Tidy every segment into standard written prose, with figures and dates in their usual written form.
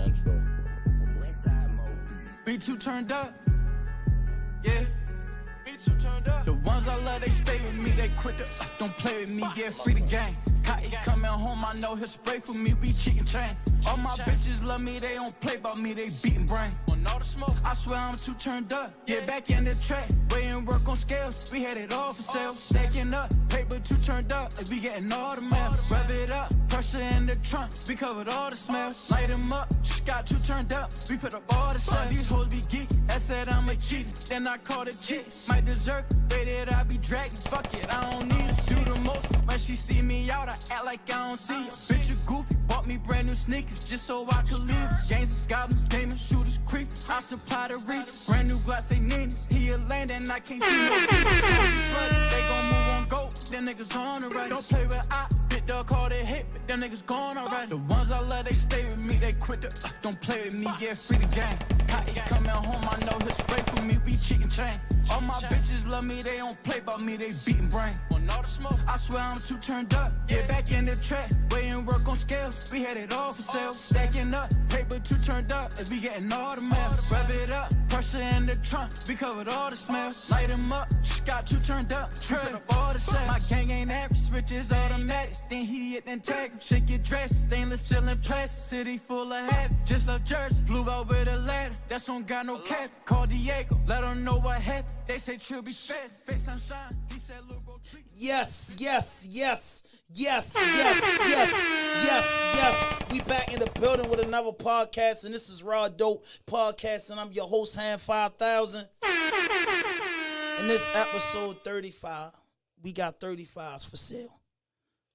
intro. B2 turned up, yeah. B2 turned up. The ones I love, they stay with me. They quit the don't play with me. Yeah, free the game. Cotton coming home, I know he'll spray for me. We chicken chain. All my bitches love me. They don't play about me. They beating brain. All the smoke. I swear I'm too turned up. Yeah, back in the track. Weighing work on scales. We had it all for sale. Stacking up. Paper too turned up. Like we getting all the mail. Rev it up. Pressure in the trunk. We covered all the smells. Light them up. Got too turned up. We put up all the shells. These hoes be geeky. I said I'm a cheater. Then I called a cheat. Might deserve it. Rated I be dragging. Fuck it. I don't need it. Do the most. When she see me out, I act like I don't see it. Bitch, you goofy. Bought me brand new sneakers. Just so I could leave. Gangsters, goblins, demons, shooters, creep. I supply the reach. Brand new glass, they need it. He a land and I can't do no They gon' move on go. Them niggas on the right. Don't play with I. Big dog called it hit, but them niggas gone alright. The ones I love, they stay with me. They quit the don't play with me. Yeah, free the game. Cotton coming home, I know he'll spray for me. We chicken chain. All my bitches love me. They don't play about me. They beating brain. All the smoke. I swear I'm too turned up. Yeah, back in the track. Weighing work on scales. We had it all for sale. Stacking up. Paper too turned up. And we getting all the mail. Rev it up. Pressure in the trunk. We covered all the smells. Light them up. Got too turned up. Trill up all the shells. My gang ain't average. Switches automatics. Then he hit and tag him. Shake your dress. Stainless steel and plastic. City full of habit. Just love Jersey. Flew out with a ladder. That's on got no cap. Call Diego. Let them know what happened. They say Trill be fast. Face sunshine. He said look bro treat. Yes. We back in the building with another podcast, and this is RAWDOPE Podcast, and I'm your host, Hand 5000. In this episode 35, we got 35s for sale.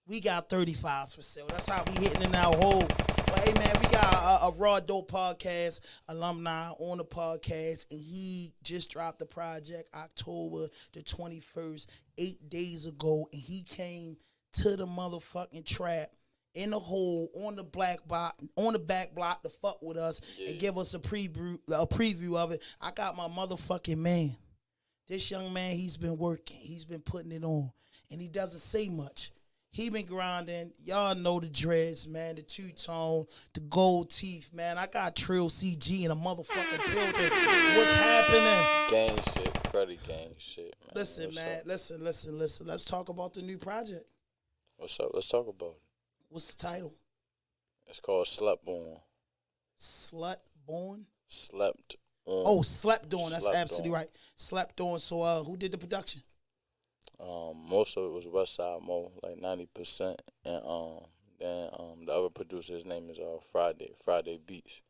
That's how we hitting in our hole. But hey man, we got a RAWDOPE Podcast alumni on the podcast, and he just dropped the project October the 21st, 8 days ago, and he came to the motherfucking trap in the hole on the back block to fuck with us and give us a preview of it. I got my motherfucking man. This young man, he's been working. He's been putting it on, and he doesn't say much. He been grinding. Y'all know the dreads, man, the two-tone, the gold teeth, man. I got Trill CG in a motherfucking building. What's happening? Gang shit, Freddie gang shit, man. Listen, man, listen. Let's talk about the new project. What's up? Let's talk about it. What's the title? It's called Slept On. Slutborn? Slept On. Oh, Slept On. That's Slept absolutely On. right. Slept On. So, who did the production? Most of it was Westside Mo, like 90%, and then the other producer, his name is Friday Beats.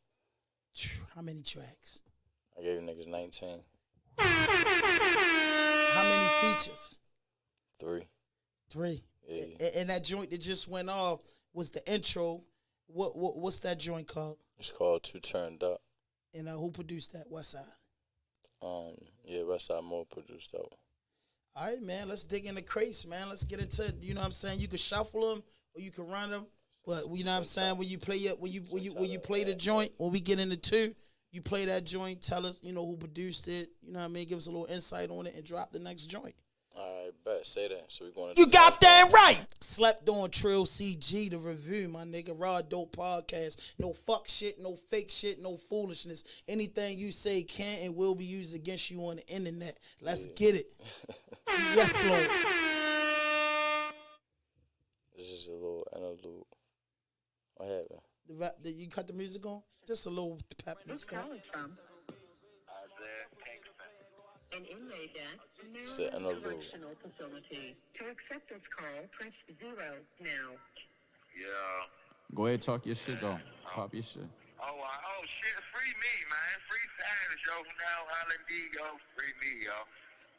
How many tracks? I gave you niggas 19. How many features? 3. Yeah. And that joint that just went off was the intro. What's that joint called? It's called Too Turned Up. And who produced that? Westside. Westside Mo produced that one. All right, man. Let's dig in the crates, man. Let's get into it. You know what I'm saying? You can shuffle them or you can run them. But you know what I'm saying? When you play it, when you play the joint, when we get into two, you play that joint. Tell us, who produced it. You know what I mean? Give us a little insight on it and drop the next joint. All right, bet. Say that. So we're going. You got that right. Slept on Trill CG, the review, my nigga. RAWDOPE Podcast. No fuck shit, no fake shit, no foolishness. Anything you say can and will be used against you on the internet. Let's get it. Yes, Lord. This is a little interlude. What happened? You cut the music on? Just a little pep and stuff. An inmate at Sit in a Maryland room. Correctional Facility. To accept this call, press 0 now. Yeah. Go ahead, talk your shit though. Pop your shit. Oh, shit, free me, man. Free Savage, yo. Now, Island D, yo. Free me, yo.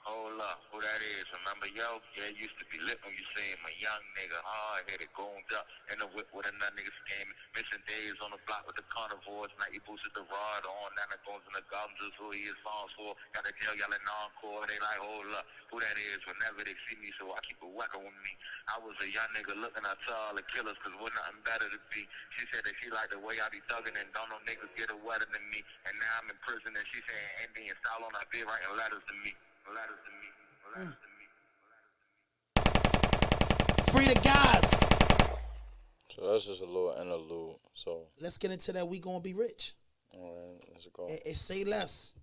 Hold up, who that is? Remember, yo? Yeah, it used to be lit when you seen my young nigga, hard-headed, gooned up in the whip with another nigga scheming. Missing days on the block with the carnivores. Now he boosted the rod on. Now the goes in the gums is who he is songs for. Got the jail yelling encore. They like, hold up, who that is? Whenever they see me, so I keep a weapon with me. I was a young nigga looking at all the killers, cause we're nothing better to be. She said that she liked the way I be thugging and don't no niggas get it wetter than me. And now I'm in prison and she saying Indian style on her bed writing letters to me. Letters to me. Letters to me. Free the guys. So So that's just a little interlude. So let's get into that. We gonna be rich. all right, let's go. And say less.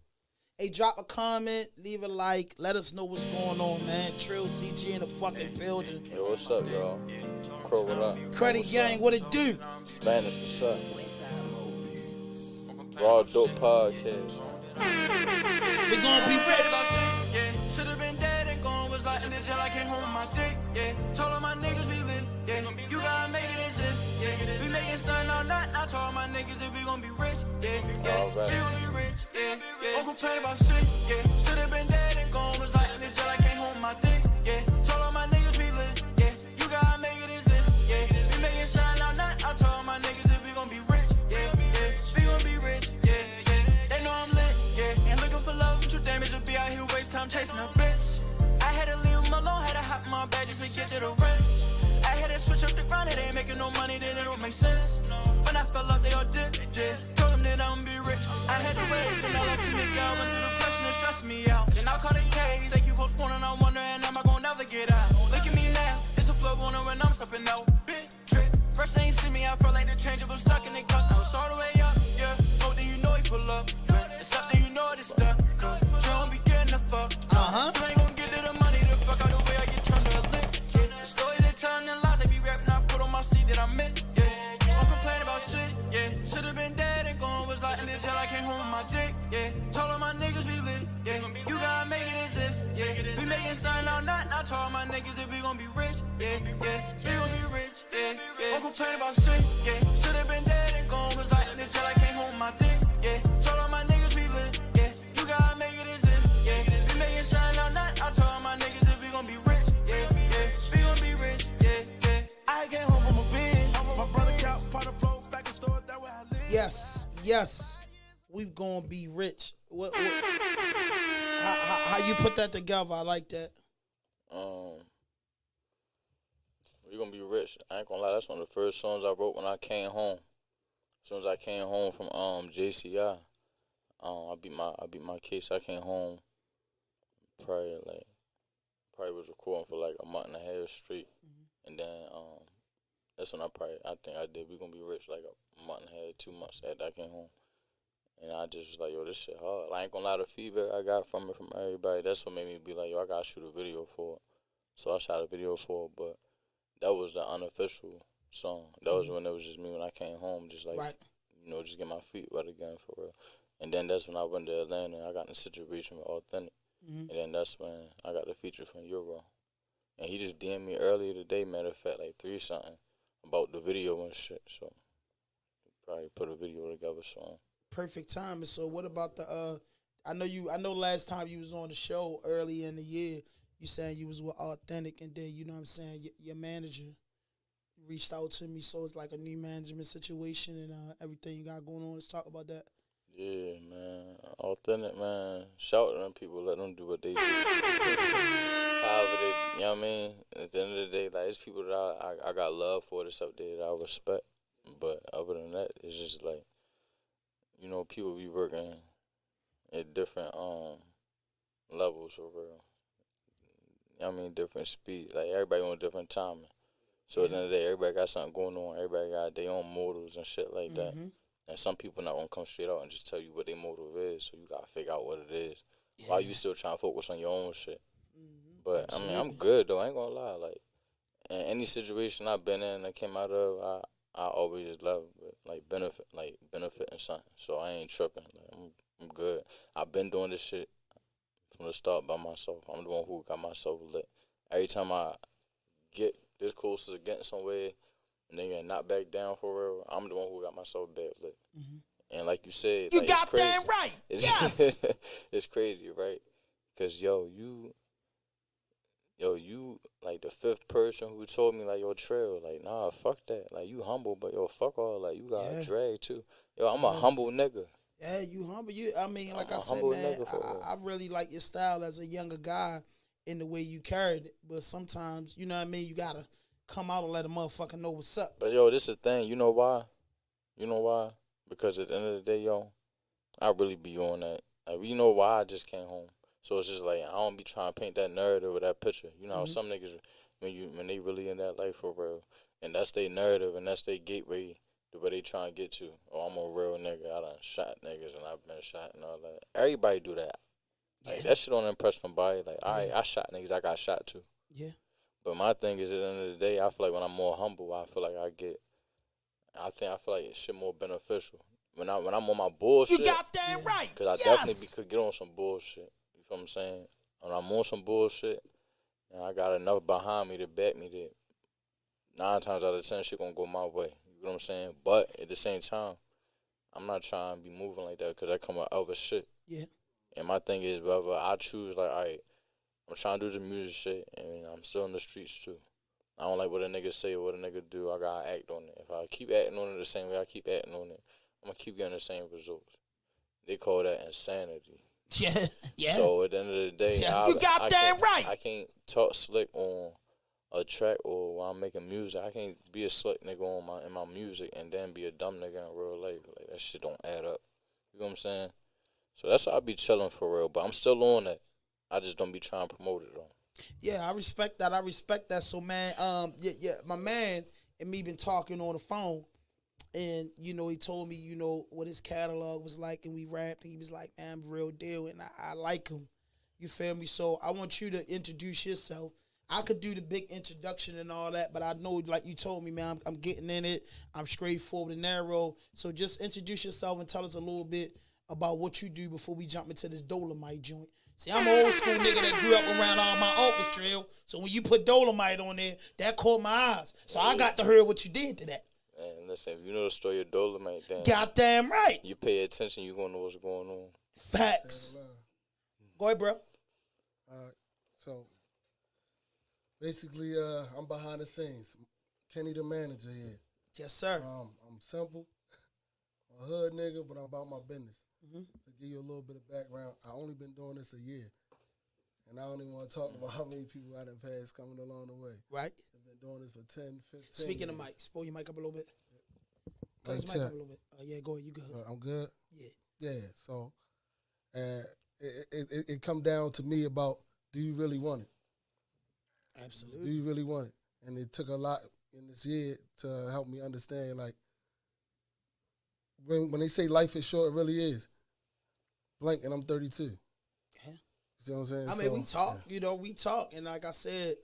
Hey, drop a comment, leave a like, let us know what's going on, man. Trill, CG in the fucking building. Yo, what's up, y'all? Crow, what up? Credit What's gang, up? what it do? Spanish, what's up? RAWDOPE podcast. We gonna be rich. Yeah, should've been dead and gone. Was like in the jail, I came home with my dick. Yeah, told all my niggas we lit. Yeah, you gotta make it exist. Yeah, we making something all night. I told my niggas that we gon' be rich. Yeah, yeah, All right. we gon' be rich. Yeah, yeah. Don't complain about shit. Yeah, should've been dead and gone. Was like in the jail, I came home with my dick. Yeah, told all my niggas we lit. Yeah, you gotta make it exist. Yeah, we making something all night. I told my niggas that we gon' be rich. Yeah, yeah, we gon' be rich. Yeah, yeah. They know I'm lit. Yeah, ain't looking for love. Too damaged to be out here waste time chasing a bitch. I had to leave him alone, had to hop in my bag just to get to the rent. I had to switch up the grind, it ain't making no money, then it don't make sense. When I fell up, they all dipped, yeah. Told them that I'ma be rich. I had to wait, then all I see me go, went through the question and stressed me out. Then I caught a case, they keep postponing, I'm wondering, am I gonna never get out? Look at me now, it's a flow on when I'm stepping out. Big trip, first they ain't see me, I felt like the changeable stuck in the cut. Now it's all the way up, yeah. Smoke, then you know he pull up. It's up, then you know it's stuck. Cause you don't be getting the fuck. You ain't gon' get to the money, the fuck out the way I get turned to a lick. Yeah. The story they telling and lies, they be rapping, I put on my seat that I meant. Yeah. Don't complain about shit, yeah. Should've been dead and gone, was like in the jail, I came home with my dick, yeah. Told all my niggas we lit, yeah. You gotta make it exist, yeah. We making something all night, I told my niggas that we gon' be rich, yeah, yeah. We gon' be rich, yeah, yeah. Don't complain about shit, yeah. Should've been dead and gone, was like in the jail, I came home with my dick, yeah. Told all my niggas we lit, yeah. You gotta make it exist, yeah. We making something all night, I told my niggas that we gon' be rich, yeah, yeah. We gon' be rich, yeah, yeah. I came home from a bid, my brother count, part of flow, back in store, that where I live. Yes, yes. We gonna be rich. How you put that together? I like that. We gonna be rich. I ain't gonna lie, that's one of the first songs I wrote when I came home. As soon as I came home from JCI, I beat my case. I came home probably was recording for like a month and a half straight, and then that's when I think I did We Gonna Be Rich like a month and a half, 2 months after I came home. And I just was like, yo, this shit hard. I ain't gonna lie, the feedback I got from it, from everybody, that's what made me be like, yo, I gotta shoot a video for it. So I shot a video for it, but that was the unofficial song. That was when it was just me when I came home, just like, just get my feet wet again for real. And then that's when I went to Atlanta and I got in a situation with Authentic. And then that's when I got the feature from Euro. And he just DM'd me earlier today, matter of fact, like 3-something, about the video and shit. So probably put a video together soon. Perfect timing. So what about the I know last time you was on the show early in the year, you saying you was with Authentic, and then you know what I'm saying, your manager reached out to me, so it's like a new management situation and everything you got going on. Let's talk about that. Yeah, man. Authentic, man. Shout to them people, let them do what they do. However they, you know what I mean? At the end of the day, like, it's people that I got love for this up there that I respect. But other than that, it's just like, people be working at different levels for real. You know what I mean? Different speeds. Like, everybody on different timing. So at the end of the day, everybody got something going on. Everybody got their own motives and shit like that. And some people not gonna come straight out and just tell you what their motive is. So you gotta figure out what it is. While you still trying to focus on your own shit. But Absolutely. I mean, I'm good though. I ain't gonna lie. Like, in any situation I've been in that came out of, I always love it. Like benefiting something. So I ain't tripping. Like, I'm good. I've been doing this shit from the start by myself. I'm the one who got myself lit. Every time I get this close to getting somewhere and then get knocked back down for real, I'm the one who got myself back lit. And like you said, You like, got it's crazy. that right. It's, Yes. it's crazy, right? Because, you, like, the fifth person who told me, like, yo, Trill, like, nah, fuck that. Like, you humble, but, yo, fuck all. Like, you got a drag, too. Yo, I'm a humble nigga. Yeah, you humble. I mean, like I'm I a said, humble man, nigga for real. I really like your style as a younger guy in the way you carried it. But sometimes, you know what I mean, you got to come out and let a motherfucker know what's up. But, yo, this is the thing. You know why? Because at the end of the day, yo, I really be on that. Like, you know why I just came home. So it's just like, I don't be trying to paint that narrative or that picture. You know how some niggas when they really in that life for real, and that's their narrative and that's their gateway to where they trying to get to. Oh, I'm a real nigga. I done shot niggas and I've been shot and all that. Everybody do that. Like that shit don't impress nobody. Like I shot niggas. I got shot too. Yeah. But my thing is, at the end of the day, I feel like when I'm more humble, I feel like I feel like shit more beneficial. When I'm on my bullshit, You got that right. Because I definitely could get on some bullshit. You feel what I'm saying? When I'm on some bullshit, and I got enough behind me to back me that 9 times out of 10 shit gonna go my way. You know what I'm saying? But at the same time, I'm not trying to be moving like that because I come with other shit. Yeah. And my thing is, whether I choose, like, all right, I'm trying to do the music shit, and I'm still in the streets too. I don't like what a nigga say or what a nigga do. I gotta act on it. If I keep acting on it the same way I keep acting on it, I'm gonna keep getting the same results. They call that insanity. Yeah, yeah. So at the end of the day, you got that right. I can't talk slick on a track or while I'm making music. I can't be a slick nigga in my music and then be a dumb nigga in real life. Like that shit don't add up. You know what I'm saying? So that's why I be chilling for real. But I'm still on that. I just don't be trying to promote it though. Yeah, I respect that. So man, my man and me been talking on the phone. And, you know, he told me, you know, what his catalog was like, and we rapped, and he was like, man, I'm real deal, and I like him. You feel me? So I want you to introduce yourself. I could do the big introduction and all that, but I know, like you told me, man, I'm getting in it. I'm straightforward and narrow. So just introduce yourself and tell us a little bit about what you do before we jump into this Dolemite joint. See, I'm an old school nigga that grew up around all my uncles, Trill. So when you put Dolemite on there, that caught my eyes. So I got to hear what you did to that. Man, listen, if you know the story of Dolemite, then Goddamn right. you pay attention, you gonna know what's going on. Facts. Go ahead, bro. So basically, I'm behind the scenes. Kenny the manager here. Yes, sir. I'm simple, a hood nigga, but I'm about my business. To give you a little bit of background, I only been doing this a year. And I don't even want to talk about how many people I done passed coming along the way. Right. I've been doing this for 10, 15 Speaking years. of mic, pull your mic up a little bit. Pull Mic his mic up check. a little bit. Yeah, go ahead. You good. I'm good? Yeah. Yeah, so it come down to me about, do you really want it? Absolutely. Do you really want it? And it took a lot in this year to help me understand, like, when they say life is short, it really is. Blank, and I'm 32. Yeah. You see what I'm saying? I mean, we talk, you know, and like I said,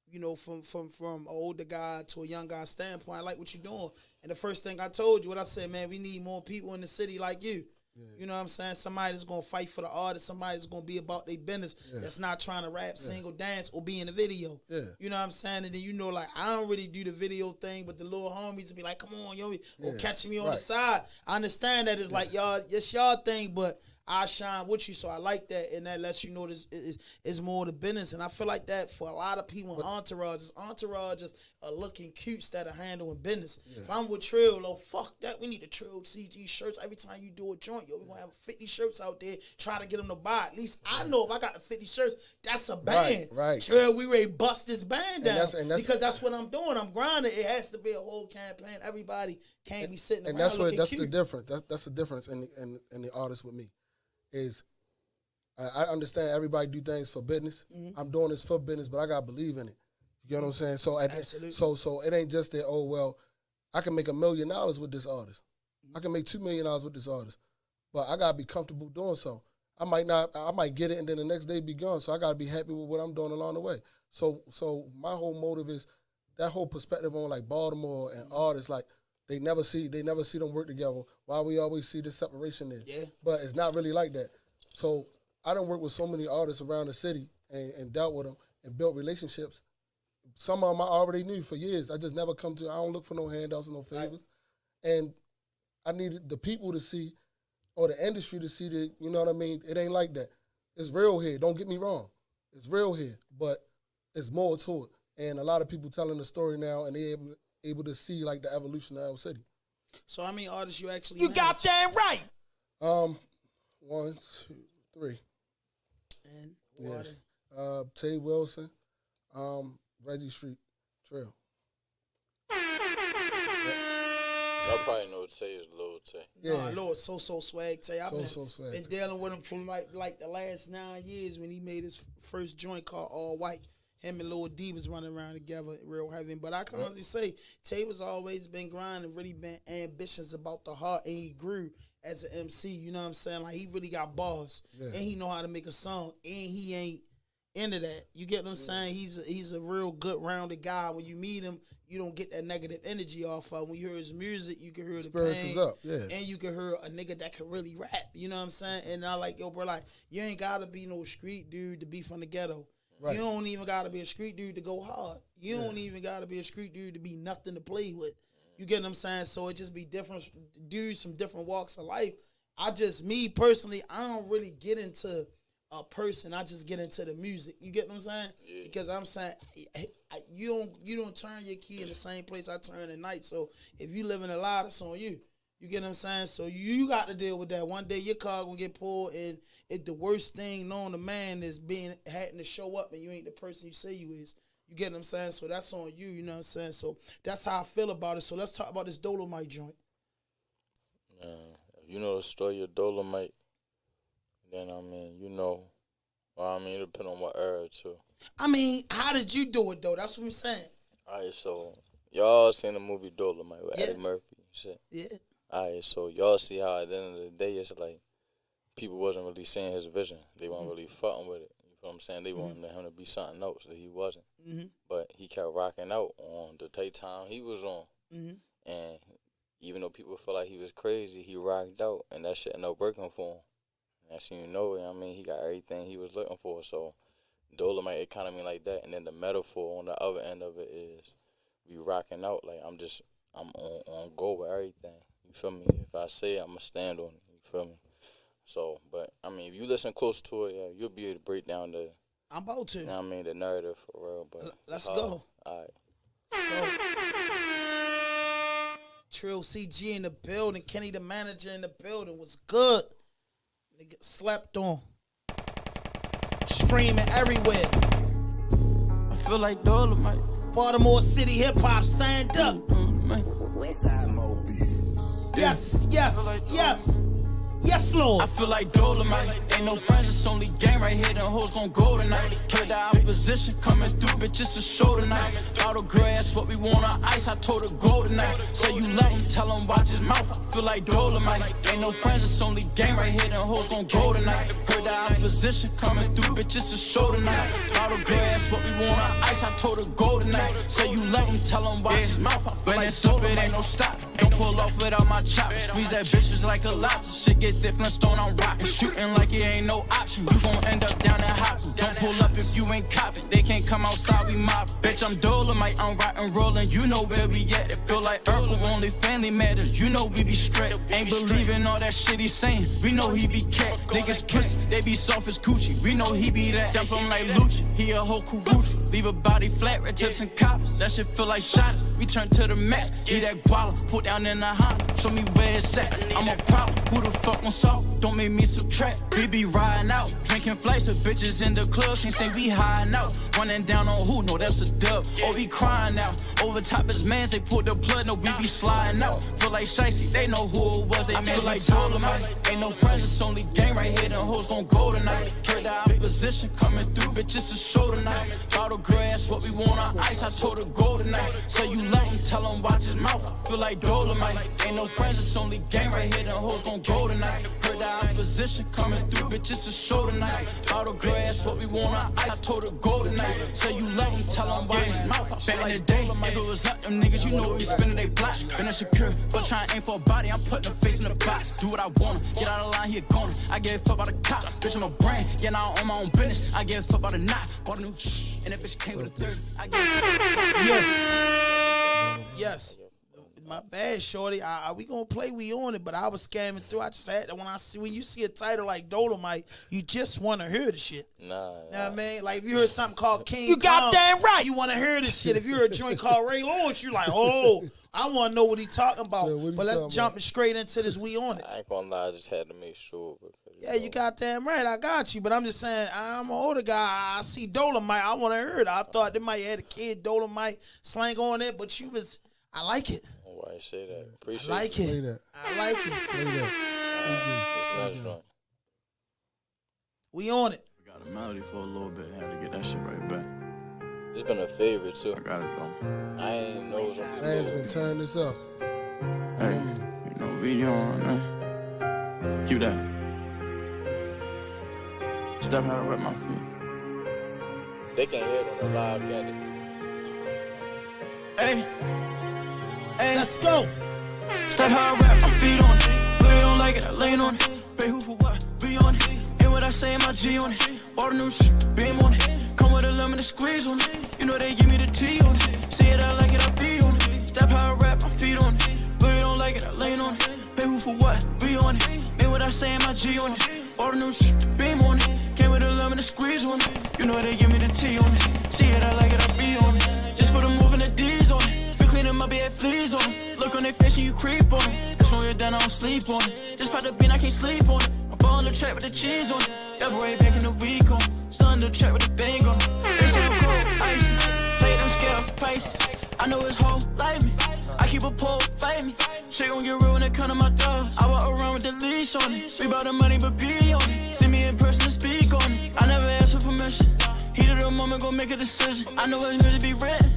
you know, from an older guy to a young guy standpoint, I like what you're doing. And the first thing I told you, what I said, man, we need more people in the city like you. Yeah. You know what I'm saying? Somebody that's going to fight for the artist, somebody that's going to be about their business, that's not trying to rap, sing, or dance, or be in the video. Yeah. You know what I'm saying? And then, you know, like, I don't really do the video thing, but the little homies will be like, come on, yo, or catch me on the side. I understand that it's like, y'all, it's y'all thing, but I shine with you, so I like that, and that lets you know this is more the business. And I feel like that for a lot of people in entourages are looking cute instead of handling business. If I'm with Trill, oh, fuck that, we need to Trill CG shirts. Every time you do a joint, yo, we're going to have 50 shirts out there, try to get them to buy. At least I know if I got the 50 shirts, that's a band. Right. Trill, we ready to bust this band down. And that's, because that's what I'm doing. I'm grinding. It has to be a whole campaign. Everybody can't be sitting around looking cute. That's the difference. That's the difference in the artist with me. Is I understand everybody do things for business. I'm doing this for business, but I gotta believe in it. You know what I'm saying? So so it ain't just that, oh well, I can make $1 million with this artist. I can make $2 million with this artist. But I gotta be comfortable doing so. I might get it and then the next day be gone. So I gotta be happy with what I'm doing along the way. So my whole motive is that whole perspective on like Baltimore and artists, like they never see them work together. Why we always see this separation there? Yeah. But it's not really like that. So I done worked with so many artists around the city and dealt with them and built relationships. Some of them I already knew for years. I just never come to. I don't look for no handouts or no favors. And I needed the people to see, or the industry to see that, you know what I mean? It ain't like that. It's real here. Don't get me wrong. It's real here, but it's more to it. And a lot of people telling the story now, and they able to see like the evolution of our city. So how many artists you actually You manage? got that right. 1, 2, 3. And Water. Tay Wilson, Reggie Street, Trill. Y'all probably know Tay is Lil Tay. Yeah, Lord, so swag Tay. I've swag. been dealing with him from like the last 9 years when he made his first joint called All White. him and Lil D was running around together real heavy. But I can honestly say Tay was always been grinding, really been ambitious about the heart, and he grew as an MC. You know what I'm saying? Like he really got bars, and he know how to make a song, and he ain't into that. You get what I'm saying? He's a real good rounded guy. When you meet him, you don't get that negative energy off of. When you hear his music, you can hear the pain, up, and you can hear a nigga that can really rap. You know what I'm saying? And I like, yo, bro, like you ain't gotta be no street dude to be from the ghetto. Right. You don't even gotta be a street dude to go hard. You don't even gotta be a street dude to be nothing to play with. You get what I'm saying? So it just be different dudes from different walks of life. Me personally, I don't really get into a person. I just get into the music. You get what I'm saying? Yeah. Because I'm saying you don't turn your key in the same place I turn at night. So if you live in a lot, it's on you. You get what I'm saying? So you got to deal with that. One day your car gonna get pulled, and the worst thing known to man is having to show up and you ain't the person you say you is. You get what I'm saying? So that's on you. You know what I'm saying? So that's how I feel about it. So let's talk about this Dolemite joint. If you know the story of Dolemite, then it depends on what era too. How did you do it though? That's what I'm saying. Alright, so y'all seen the movie Dolemite with Eddie Murphy and shit. Yeah. Alright, so y'all see how at the end of the day it's like people wasn't really seeing his vision. They weren't really fucking with it. You know what I'm saying? They wanted him to be something else that he wasn't. But he kept rocking out on the tight time he was on. And even though people felt like he was crazy, he rocked out, and that shit ended up working for him. That's he got everything he was looking for. So Dolemite, it kind of mean like that. And then the metaphor on the other end of it is we rocking out. Like I'm on go with everything. You feel me? If I say it, I'ma stand on it. You feel me? So, but if you listen close to it, you'll be able to break down the. I'm about to. The narrative for real. But let's go. All right. Let's go. Trill CG in the building. Kenny the manager in the building. Was good. Nigga slept on. Streaming everywhere. I feel like Dolemite. Baltimore City hip hop, stand up. Yes, yes, yes. Yes, Lord. I feel like Dolemite. Ain't no friends, it's only game right here. Them hoes gon' go tonight. Kill the opposition coming through, bitch, it's a show tonight. Bottle grass, what we want on ice, I told her go tonight. Say you love him, tell him watch his mouth. I feel like Dolemite. Ain't no friends, it's only game right here. Them hoes gon' go tonight. Heard the opposition coming through, bitch, it's a show tonight. Bottle grass, what we want on ice, I told her go tonight. Say you love him, tell him watch his mouth. I feel like Dolemite. Ain't no stop. Don't pull off without my chop. Squeeze that bitch just like a lobster. Shit get different, stone on rockin'. Shooting like it ain't no option. You gon' end up down that hop. Don't pull up if you ain't copping. They can't come outside, we mob. Bitch, I'm Dolemite, I'm rockin' rollin'. You know where we at. It feel like Urkel, only family matters. You know we be straight. Ain't believing all that shit he's saying. We know he be cat. Niggas pussy, they be soft as coochie. We know he be that. Dump him like Lucci, he a whole Karuchi. Leave a body flat, red tips and coppers. That shit feel like shots. We turn to the max. Get that guala, put down in the Honda. Show me where it's at. I'm a problem. Who the fuck gon' solve? Don't make me subtract. We be riding out, drinking flights of bitches in the club. Can't say we hiding out. Running down on who? No, that's a dub. Oh, we crying out. Over top his mans, they pulled the blood. No, we be sliding out. Feel like Shicey, they know who it was. They feel like Dolemite. Ain't no friends, it's only game right here. Them hoes gon' go tonight. Heard the opposition coming through, bitch, it's a show tonight. Bottle grass, what we want on ice, I told her go tonight. Say you love him, tell him watch his mouth. Feel like Dolemite. Ain't no friends, it's only game right here. Them hoes gon' go tonight. Heard the opposition coming through, bitch, it's a show tonight. Bottle grass, what we want on ice, I told her go tonight. Say you love him, tell him watch his mouth. Back in the day, if it was up, them niggas, you know we spinning they block. Been insecure, but trying to aim for a body, I'm putting a face in the box. Do what I want, get out of line, he a goner. I give a fuck about a cop, bitch, I'm a brand. Yeah, now I'm on my own business. I give a fuck about a knot, bought a new and that bitch came with a 30. I give a fuck. Yes. My bad, shorty. We gonna play. We on it, but I was scamming through. I just had to, when you see a title like Dolemite, you just want to hear the shit. Nah. Know what I mean? Like if you heard something called King, you got damn right. You want to hear this shit. If you heard a joint called Ray Lawrence, you like, oh, I want to know what he talking about. Yeah, but let's jump straight into this. We on it. I ain't gonna lie. I just had to make sure. Yeah, you got damn right. I got you. But I'm just saying, I'm an older guy. I see Dolemite. I want to hear it. I thought they might have a kid Dolemite slang on it, but I like it. Why you say that? Appreciate I like it. I like it. It's nice, we on it. We got a melody for a little bit. Had to get that shit right back. It's been a favorite too. I got it though. I ain't know something. Man's been turning this up. Hey, you know, we on, man. Keep that. Step how I rep my feet. They can't hear it on the live, can they? Hey, hey. Let's go. Step how I rap my feet on it. Play don't like it, I lean on it. Pay who for what? Be on it. Hear what I say, my G on it. All the new shit, beam on it. Come with a lemon and squeeze on it. You know they give me the tea on it. See it, I like it, I be on it. Step how I rap my feet on it. Play don't like it, I lean on it. Pay who for what? Be on it. Hear what I say, my G on it. All the new shit, beam on it. Came with a lemon and squeeze on it. You know they give me the tea on it. See it, I like it, I be on it. Just put a move in the D's on it. Been cleaning my bed, fleas on it. Look on their face and you creep on it. That's when you're done, I don't sleep on it. Just pop the bean, I can't sleep on it. I'm falling the track with the cheese on it. Double way back in the week on it. Stun the track with the bang on it. They say I'm cold, icy. Play them scale prices. I know his whole like me. I keep a pole, fight me. Shit gon' get real when it come to my dog. I walk around with the leash on it. We bout the money, but be on it. See me in person and speak on it. I never ask for permission. Heat of the moment, gon' make a decision. I know his music be written.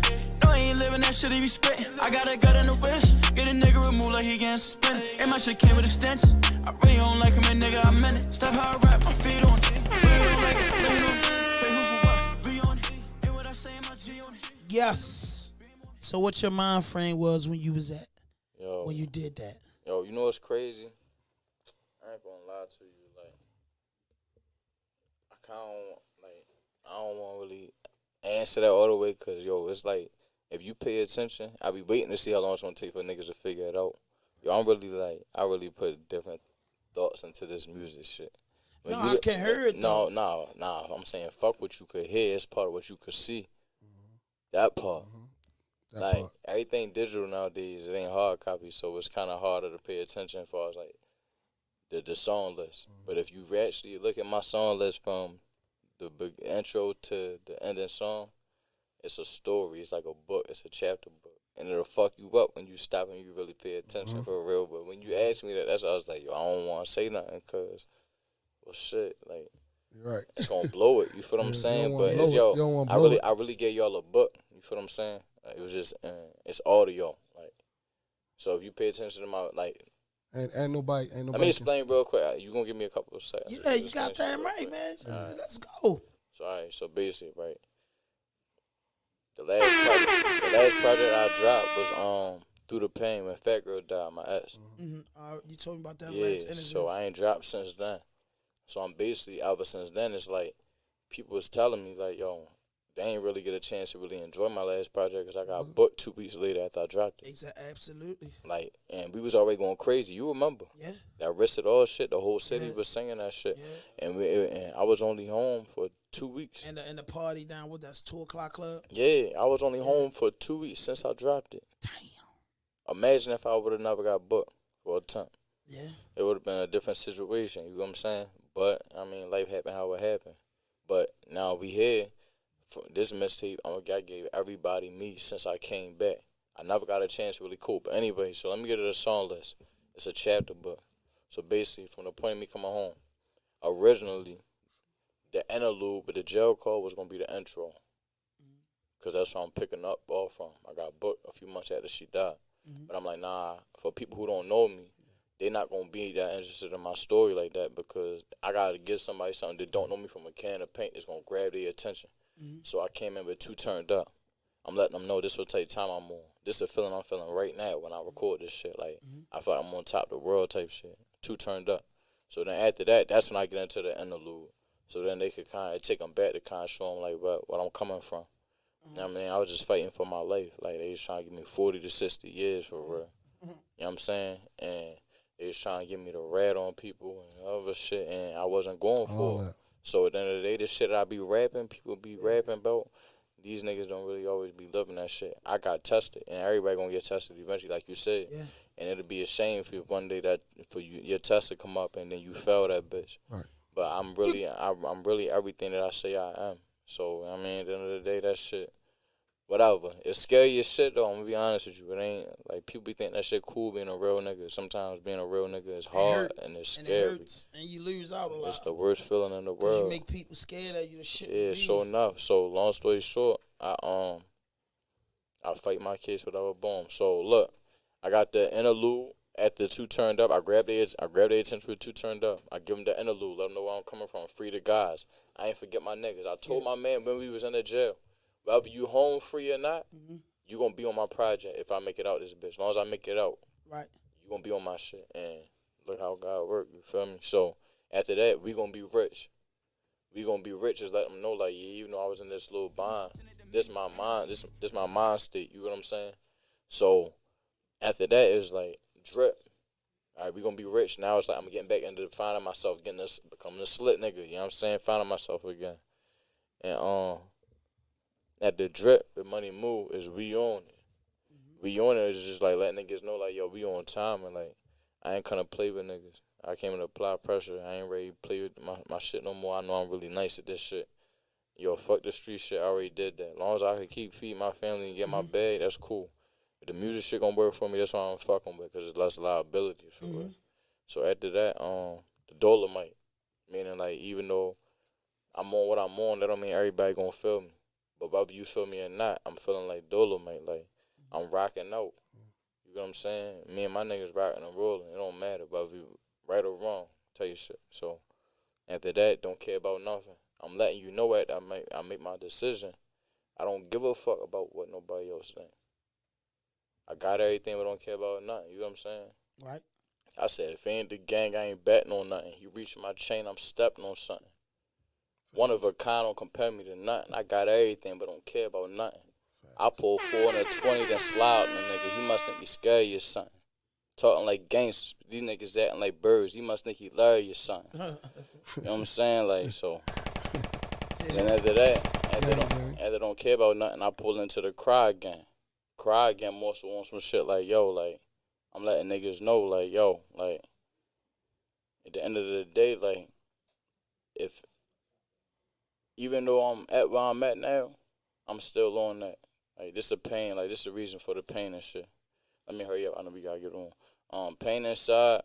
No, he ain't living that shit, he be spittin'. I got a gut and a wish. Get a nigga removed like he getting suspended. And my shit came with extensions. I really don't like him, and nigga, I meant it. Stop how I rap, my feet on it. Really don't like it, really don't. Pay who for what? Be on it. Hear what I say, my G on it. Yes. So what your mind frame was when you was at, Yo, when you did that? yo, you know what's crazy? I ain't gonna lie to you. Like, I don't want to really answer that all the way, cause yo, it's like if you pay attention, I be waiting to see how long it's gonna take for niggas to figure it out. Yo, I really put different thoughts into this music shit. No, I can hear it though. No. I'm saying fuck what you could hear. It's part of what you could see. That part. Like, everything digital nowadays, it ain't hard copy, so it's kind of harder to pay attention as far as, like, the song list. But if you actually look at my song list from the intro to the ending song, it's a story. It's like a book. It's a chapter book. And it'll fuck you up when you stop and you really pay attention for real. But when you ask me that, that's why I was like, yo, I don't want to say nothing because, well, shit, like, Right. it's going to blow it. You feel what I'm saying? But, I really gave y'all a book. You feel what I'm saying? It was just, it's audio. Like, so if you pay attention to my, like, ain't nobody. Let me explain real quick. You gonna give me a couple of seconds? Yeah, you got that right, man. Let's go. So, all right. So basically, right. The last project I dropped was Through the Pain when Fat Girl died, my ex. You told me about that Yeah. last interview. So I ain't dropped since then. So I'm basically ever since then. It's like people was telling me like, yo, they ain't really get a chance to really enjoy my last project because I got booked 2 weeks later after I dropped it. Absolutely. Like, and we was already going crazy. You remember? Yeah. That Risk It All shit. The whole city was singing that shit. Yeah. And I was only home for 2 weeks. And the party down with that's 2 o'clock club. Yeah, I was only home for 2 weeks since I dropped it. Damn. Imagine if I would have never got booked for a time. Yeah. It would have been a different situation. You know what I'm saying? But I mean, life happened how it happened. But now we here. For this mixtape, I gave everybody me since I came back. I never got a chance to really cope. But anyway, so let me get to the song list. It's a chapter book. So basically, from the point of me coming home, originally, the interlude with the jail call was going to be the intro. Because that's what I'm picking up all from. I got booked a few months after she died. But I'm like, nah, for people who don't know me, they're not going to be that interested in my story like that because I got to give somebody something that don't know me from a can of paint that's going to grab their attention. So I came in with 2 turned up. I'm letting them know this will take time I'm on. This is a feeling I'm feeling right now when I record this shit. Like, I feel like I'm on top of the world type shit. 2 turned up. So then after that, that's when I get into the interlude. So then they could kind of take them back to kind of show them, like, what I'm coming from. You know what I mean? I was just fighting for my life. Like, they was trying to give me 40 to 60 years for real. You know what I'm saying? And they was trying to give me the rat on people and other shit, and I wasn't going for it. So at the end of the day, the shit I be rapping, people be rapping about, these niggas don't really always be living that shit. I got tested, and everybody gonna get tested eventually, like you said. Yeah. And it'll be a shame for one day that for you your test to come up and then you fail that bitch. Right. But I'm really everything that I say I am. So I mean, at the end of the day, that shit, whatever. It's scary as shit though. I'm gonna be honest with you. It ain't like people be thinking that shit cool being a real nigga. Sometimes being a real nigga is hard and it's scary. And it hurts, and you lose out a lot. It's the worst feeling in the world. You make people scared of you. The shit. Yeah, sure enough. So long story short, I fight my case whatever. Boom. So look, I got the interlude at the two turned up. I grab their attention with two turned up. I give them the interlude. Let them know where I'm coming from. Free the guys. I ain't forget my niggas. I told my man when we was in the jail, whether you home free or not, you gonna be on my project if I make it out this bitch. As long as I make it out, Right. you gonna be on my shit. And look how God work. You feel me? So after that, we gonna be rich. We gonna be rich. Just let them know, like, yeah, you know, I was in this little bond. This my mind. This my mind state. You know what I'm saying? So after that is like drip. All right, we gonna be rich. Now it's like I'm getting back into finding myself, becoming a slit nigga. You know what I'm saying? Finding myself again. And at the drip, the money move is we on it. We on it is just like letting niggas know, like, yo, we on time, and like I ain't gonna play with niggas. I came to apply pressure. I ain't ready to play with my shit no more. I know I'm really nice at this shit. Yo, fuck the street shit. I already did that. As long as I can keep feeding my family and get my bag, that's cool. If the music shit gonna work for me, that's why I'm fucking with, because it's less liability. So after that, the Dolemite, meaning like even though I'm on what I'm on, that don't mean everybody gonna feel me. But whether you feel me or not, I'm feeling like Dolemite. Like I'm rocking out. You know what I'm saying? Me and my niggas rocking and rolling. It don't matter whether you right or wrong. Tell you shit. So after that, don't care about nothing. I'm letting you know that I make my decision. I don't give a fuck about what nobody else think. I got everything, but don't care about nothing. You know what I'm saying? Right. I said, if it ain't the gang, I ain't betting on nothing. You reach my chain, I'm stepping on something. One of a kind don't compare me to nothing. I got everything, but don't care about nothing. I pull 4 and a 20, then slide on a nigga. He must think he scary or something. Talking like gangsters. These niggas acting like birds. He must think he Larry or something. You know what I'm saying? Like, so. Then after that, after don't care about nothing, I pull into the cry again. Cry again more so on some shit like, yo, like, I'm letting niggas know, like, yo, like, at the end of the day, like, if, even though I'm at where I'm at now, I'm still on that. Like, this a pain, like, this is the reason for the pain and shit. Let me hurry up, I know we gotta get on. Pain inside,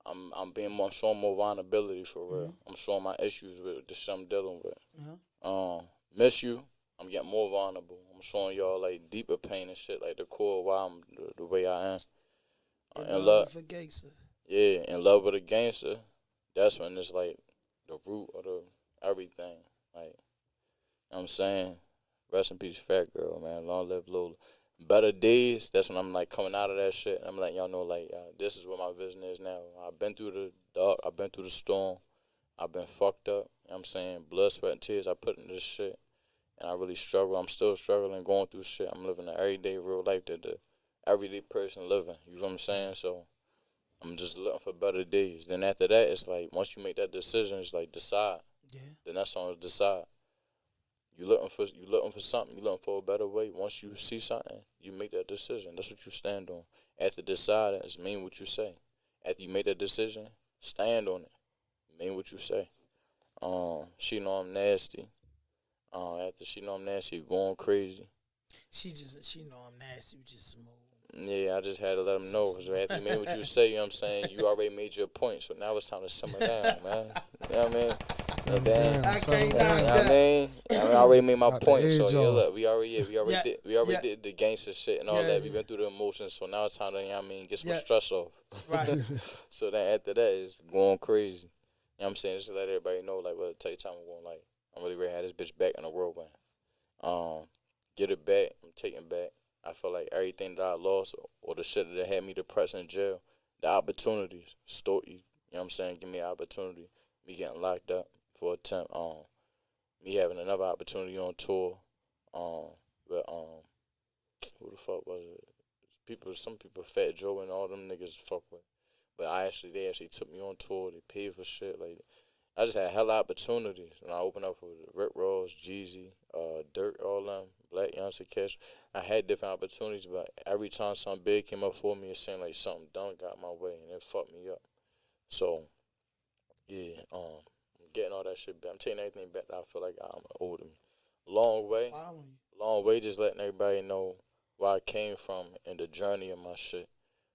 I'm being more, showing more vulnerability for real. I'm showing my issues with the shit I'm dealing with. Miss you, I'm getting more vulnerable. I'm showing y'all like deeper pain and shit, like the core of why I'm the way I am. In love with a gangster. Yeah, in love with a gangster. That's when it's like the root of the everything. Like, you know what I'm saying? Rest in peace, fat girl, man. Long live Lola. Better days, that's when I'm like coming out of that shit. I'm letting y'all know, like, this is what my vision is now. I've been through the dark, I've been through the storm, I've been fucked up. You know what I'm saying? Blood, sweat, and tears I put in this shit. And I really struggle. I'm still struggling, going through shit. I'm living an everyday real life that the everyday person living. You know what I'm saying? So I'm just looking for better days. Then after that, it's like, once you make that decision, it's like, decide. Yeah. The next song is decide. You looking for something. You looking for a better way. Once you see something, you make that decision. That's what you stand on. After decide, it's mean what you say. After you make that decision, stand on it. Mean what you say. She know I'm nasty. After she know I'm nasty, going crazy. She know I'm nasty, which is smooth. Yeah, I just had to let them know. Because after you made what you say, you know what I'm saying, you already made your point. So now it's time to simmer down, man. You know what I mean? I can't I already made my point. So yeah, off. look, we already did the gangster shit and all that. We went through the emotions. So now it's time to, you know what I mean, get some stress off. Right. So then after that, it's going crazy. You know what I'm saying? Just to let everybody know, like, well, tell you time I'm going, like, I'm really ready to have this bitch back in the whirlwind. Get it back. I'm taking back. I feel like everything that I lost or the shit that had me depressed in jail, the opportunities, you know what I'm saying? Give me an opportunity. Me getting locked up for a temp. Me having another opportunity on tour. But who the fuck was it? Some people, Fat Joe and all them niggas fuck with. But they actually took me on tour. They paid for shit. Like, I just had hella opportunities. When I opened up for Rick Ross, Jeezy, Dirt, all them, Black Youngster Cash, I had different opportunities, but every time something big came up for me, it seemed like something dumb got my way, and it fucked me up. So, yeah, I'm getting all that shit back. I'm taking everything back that I feel like I'm older me. Long way, just letting everybody know where I came from and the journey of my shit.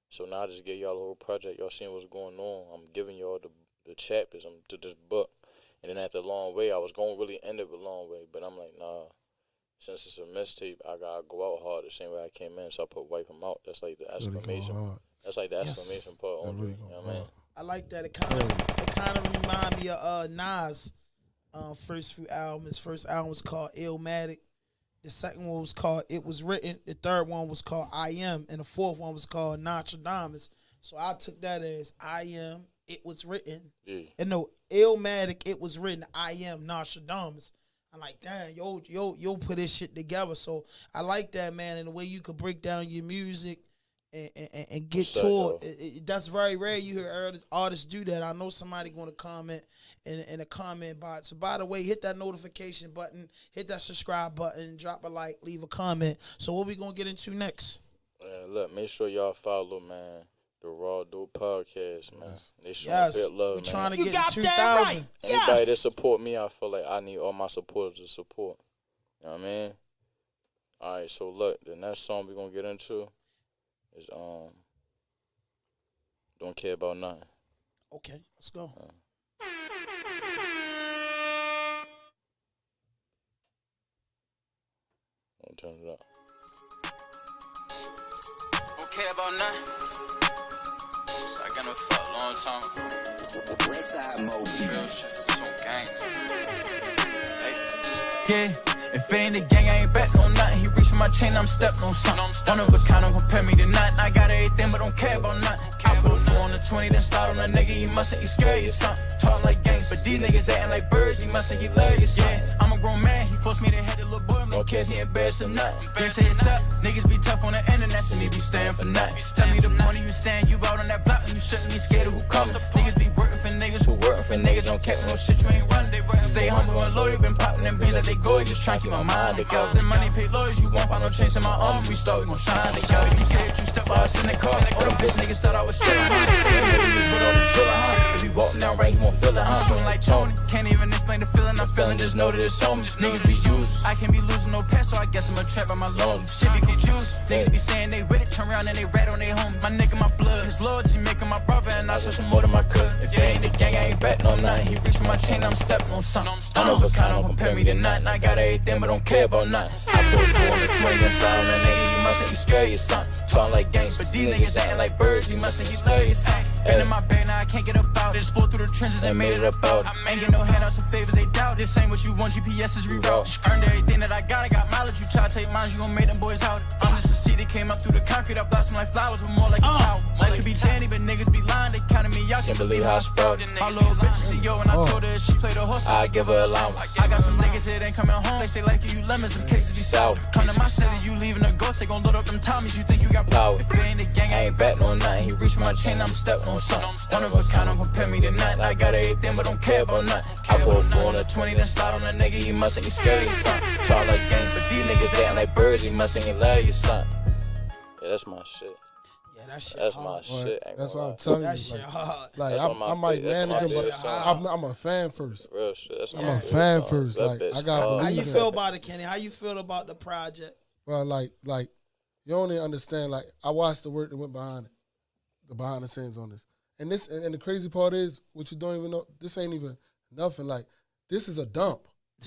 So now I just gave y'all a whole project. Y'all seeing what's going on. I'm giving y'all the chapters to this book. And then after a long way, I was going to really end it with long way. But I'm like, nah, since it's a mixtape, I gotta go out hard the same way I came in. So I put wipe 'em out. That's like the exclamation. That's like the exclamation part on really it. You know what I mean? I like that. It kind of remind me of Nas' first few albums. His first album was called Illmatic. The second one was called It Was Written. The third one was called I Am. And the fourth one was called Nostradamus. So I took that as I Am, It Was Written. Yeah. And no, Illmatic, It Was Written, I Am, Nostradamus. I'm like, damn, yo put this shit together. So I like that, man. And the way you could break down your music and get to it. That's very rare. You hear artists do that. I know somebody going to comment in a comment box. So by the way, hit that notification button, hit that subscribe button, drop a like, leave a comment. So what we going to get into next? Look, make sure y'all follow, man, the RAWDOPE podcast, man. They show Yes, bit love, we're man. trying to You get got 2,000. that right. Anybody Yes. that support me, I feel like I need all my supporters to support. You know what I mean? All right, so look, the next song we're going to get into is Don't Care About Nothing. Okay, let's go. I'll turn it up. Don't care about nothing. So I got no fuck long time. Westside Mo Trill shit, some gang. Yeah, if it ain't the gang, I ain't betting on nothing. He reached for my chain, I'm stepping on something. One of a kind, don't compare me to nothing. I got everything, but don't care about nothing. I put a 4 on the 20, then start on a nigga. He must think he scary or something. Talk like gangs, but these niggas acting like birds. He must think he hilarious. Yeah, I'm a grown man. He forced me to hit a little boy. No kids, he embarrassed or nothing. Bitch, say it's up. Niggas be tough on the internet, so me be staying for nothing. Tell me the money you saying you out on that block, and you shouldn't be scared of who comes. Niggas be working for niggas who working for niggas. Don't care no shit, you ain't running. They working. Stay humble and low. They been popping them beans like they go. Just trying to keep my mind together. Send money, pay lawyers. You won't find no chase in my arm. We start, we gon' shine together. You say that you step by us in the car. All them bitch niggas thought I was chillin', huh? If we walking down right, you won't feel it, huh? Shooting like Tony. Can't even explain the feeling I'm feeling. Just know that it's on me. Niggas be used. I can't be losing no pets, so I guess I'm a trap by my loan. Shit be confused. Niggas be saying they with it, turn around and they rat on their home. My nigga, my blood. His loyalty making my brother, and I switch more than my could. If it ain't the gang, I ain't betting on nothing. He reached for my chain, I'm stepping on something. One of a kind, don't compare me to nothing. I got everything, but don't care about nothing. I put a 4 on the 20, then style on a nigga. You must think he's scary or something. Talk like gangs, but these niggas acting like birds. You must think he's hilarious. Been in my bag, now I can't get about it. Explore through the trenches and made it about it. I ain't get no handouts and favors, they doubt. This ain't what you want, GPS is reroute. Earned everything that I got mileage. You try to take mine, you gon' make them boys out. I'm just a seed that came up through the concrete. I blossom like flowers, but more like a tower. Life could be dandy, but niggas be lying. They counted me out, can't believe how I sprouted. My little bitch CEO, and I told her if she played the horse, I give her allowance. I got some niggas here, they ain't coming home. They say like you lemons, them cases be sour. Come to my city, you leaving a ghost, they gon' load up them Tommies. You think you got power? If it ain't the gang, I ain't betting on nothing. He reached my chain, I'm stepping on something. One of a kind, don't compare me to nothing. I got everything, but don't care about nothing. I put a 4 on the 20, then slide on a nigga. He must think he's scary or something. Talk like gangs, but these niggas acting like birds. He must think he hilarious or something. Yeah, that's my shit. Yeah, that shit That's hard. my shit. Ain't That's gonna what lie. I'm telling That you. shit Like, hard. That's on my I might face. That's manage my him, shit. but I'm a fan first. Real shit. That's I'm my a shit. fan Son. first. That Like, bitch I gotta hard. How believe you it. feel about it, Kenny? How you feel about the project? Well, like you only understand. Like, I watched the work that went behind it, the behind the scenes on this, and this, and the crazy part is, what you don't even know. This ain't even nothing. Like, this is a dump.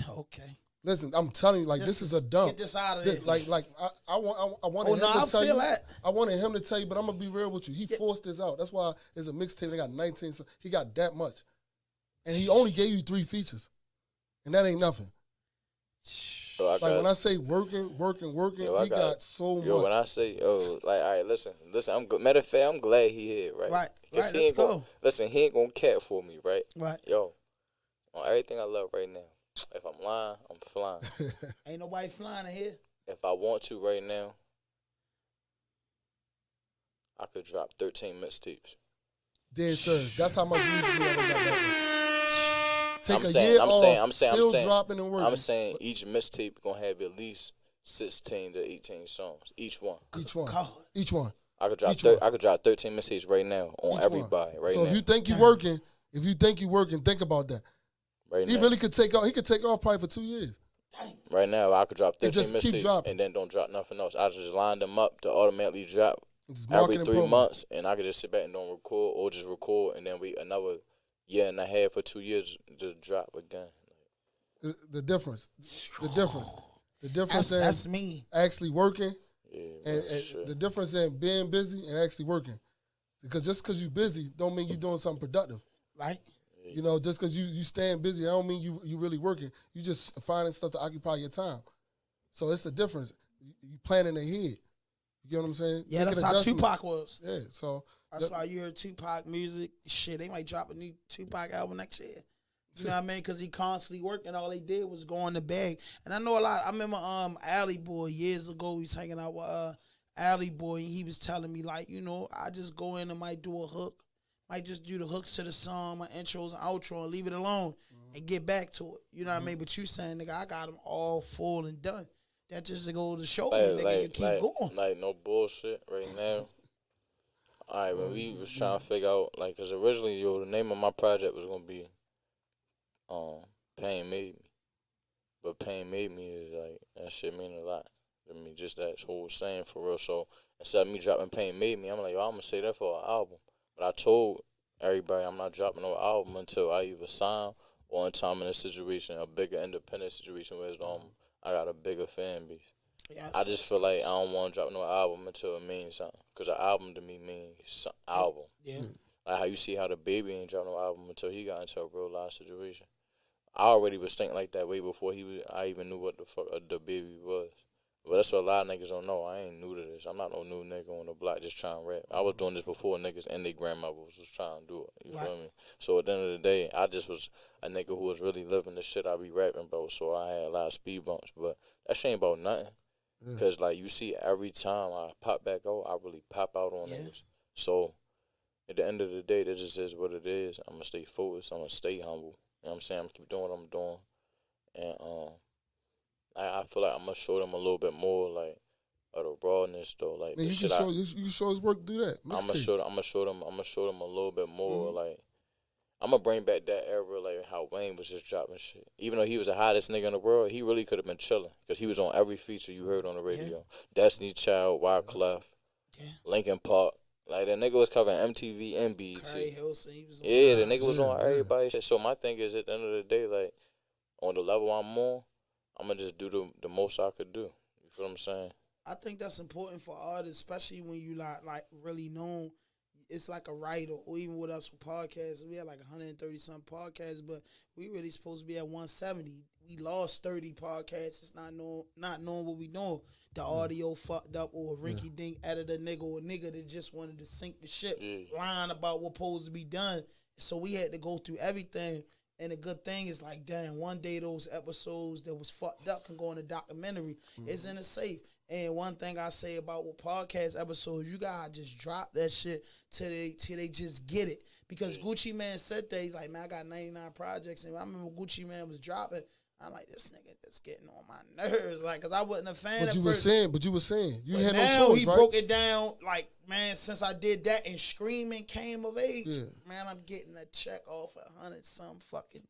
Okay. Listen, I'm telling you, like, this is a dump. Get this out of there. I wanted Oh, him no, I to tell feel you. that. I wanted him to tell you, but I'm gonna be real with you. He forced this out. That's why it's a mixtape. They got 19. So he got that much, and he only gave you 3 features, and that ain't nothing. So I Like, got, when I say working, Yo, I he got so much. Yo, when I say, like, all right, listen, I'm good. Matter of fact, I'm glad he here, right? Right, Because right, he ain't let's gonna, go. listen, he ain't gonna cat for me, right? Right. Yo, on everything I love right now, if I'm lying, I'm flying. Ain't nobody flying in here. If I want to right now, I could drop 13 mixtapes. Dead serious. That's how much music we ever got back then. Take I'm a saying, year I'm off, saying, I'm saying, still I'm saying, dropping and working. I'm saying each mixtape gonna have at least 16 to 18 songs, each one. Each one. God. Each one. I could drop, Each one. I could drop 13 mixtapes right now on Each everybody, one. right so now. if you think you working, think about that. Right He now. really could take off. He could take off probably for 2 years. Right now, I could drop 13 just keep mixtapes dropping. and then don't drop nothing else. I just line them up to automatically drop Just every marketing 3 promo. months, and I could just sit back and don't record, or just record and then wait another year and a half or 2 years to drop again. The difference. The difference. The difference That's me. actually working, Yeah, and shit. the difference in being busy and actually working. Because just because you're busy don't mean you're doing something productive. Right? You know, just because you staying busy, that don't mean you really working. You just finding stuff to occupy your time. So it's the difference. You planning ahead. You get what I'm saying? Yeah, that's Making how adjustments. Tupac was. Yeah, so That's why you heard Tupac music. Shit, they might drop a new Tupac album next year. You know what I mean? Because he constantly working. All they did was go in the bag. And I know a lot. I remember Alley Boy years ago. He was hanging out with Alley Boy, and he was telling me, like, you know, I just go in and might do a hook. Might just do the hooks to the song, my intros and outro, and leave it alone and get back to it. You know what I mean? But you saying, nigga, I got them all full and done. That just to go to show me, nigga, you keep going. Like, no bullshit right now. All right, when we was trying to figure out, like, because originally, the name of my project was going to be Pain Made Me. But Pain Made Me is, like, that shit mean a lot to me, just that whole saying for real. So instead of me dropping Pain Made Me, I'm like, yo, I'm going to say that for an album. But I told everybody I'm not dropping no album until I either sign or until I'm in a situation, a bigger independent situation where I got a bigger fan base. Yeah, I just feel like I don't want to drop no album until it means something. Because an album to me means album. Yeah. Like how you see how the baby ain't dropped no album until he got into a real life situation. I already was thinking like that way before I even knew what the fuck the baby was. But that's what a lot of niggas don't know. I ain't new to this. I'm not no new nigga on the block just trying to rap. I was doing this before niggas and their grandmothers was trying to do it. You feel me? So at the end of the day, I just was a nigga who was really living the shit I be rapping about. So I had a lot of speed bumps. But that shit ain't about nothing. Because, like, you see every time I pop back out, I really pop out on niggas. So at the end of the day, that just is what it is. I'm going to stay focused. I'm going to stay humble. You know what I'm saying? I'm going to keep doing what I'm doing. And I feel like I'm going to show them a little bit more, like, of the rawness, though. Like, man, you can show his work, do that. I'm gonna show them a little bit more, like, I'm going to bring back that era, like, how Wayne was just dropping shit. Even though he was the hottest nigga in the world, he really could have been chilling. Because he was on every feature you heard on the radio. Destiny Child, Wyclef, Linkin Park. Like, that nigga was covering MTV and BET. Yeah, the nigga was on everybody's shit. So my thing is, at the end of the day, like, on the level I'm on, I'm going to just do the most I could do. You feel what I'm saying? I think that's important for artists, especially when you like really known. It's like a writer, or even with us with podcasts, we had like 130-something podcasts, but we really supposed to be at 170. We lost 30 podcasts. It's not knowing what we doing. The audio fucked up, or a rinky dink editor nigga, or a nigga that just wanted to sink the ship, lying about what supposed to be done. So we had to go through everything. And the good thing is, like, damn, one day those episodes that was fucked up can go in a documentary. It's in a safe. And one thing I say about with podcast episodes, you gotta just drop that shit till they just get it. Because Gucci Man said that, like, man, I got 99 projects. And I remember Gucci Man was dropping. I'm like, this nigga that's getting on my nerves. Like, because I wasn't a fan But at you first. were saying. You But had now no choice, he right? broke it down, like, man, since I did that and Screaming came of age, man, I'm getting a check off 100-some fucking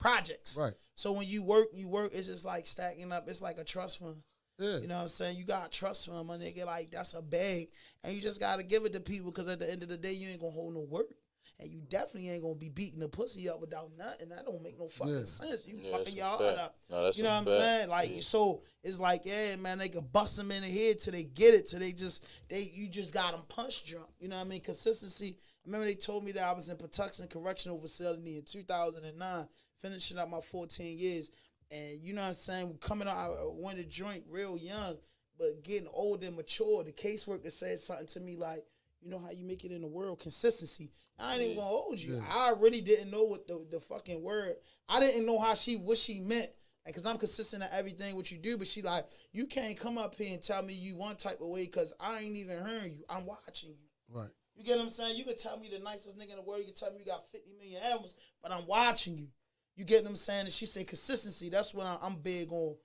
projects. Right. So when you work, it's just like stacking up. It's like a trust fund. Yeah. You know what I'm saying? You got a trust fund, my nigga. Like, that's a bag. And you just got to give it to people because at the end of the day, you ain't going to hold no work. And you definitely ain't going to be beating the pussy up without nothing. That don't make no fucking sense. You fucking your heart up. No, you know what I'm saying? Like, so it's like, yeah, man, they can bust them in the head till they get it, till you just got them punch drunk. You know what I mean? Consistency. I remember they told me that I was in Patuxent Correctional Facility in 2009, finishing up my 14 years. And you know what I'm saying? Coming out, I went to joint real young, but getting older and mature. The caseworker said something to me like, you know how you make it in the world? Consistency. I ain't even gonna hold you. I really didn't know what the fucking word. I didn't know what she meant. Like, cause I'm consistent at everything what you do, but she like, you can't come up here and tell me you one type of way, cause I ain't even hearing you. I'm watching you. Right. You get what I'm saying? You can tell me the nicest nigga in the world. You can tell me you got 50 million albums, but I'm watching you. You get what I'm saying? And she said consistency. That's what I'm big on.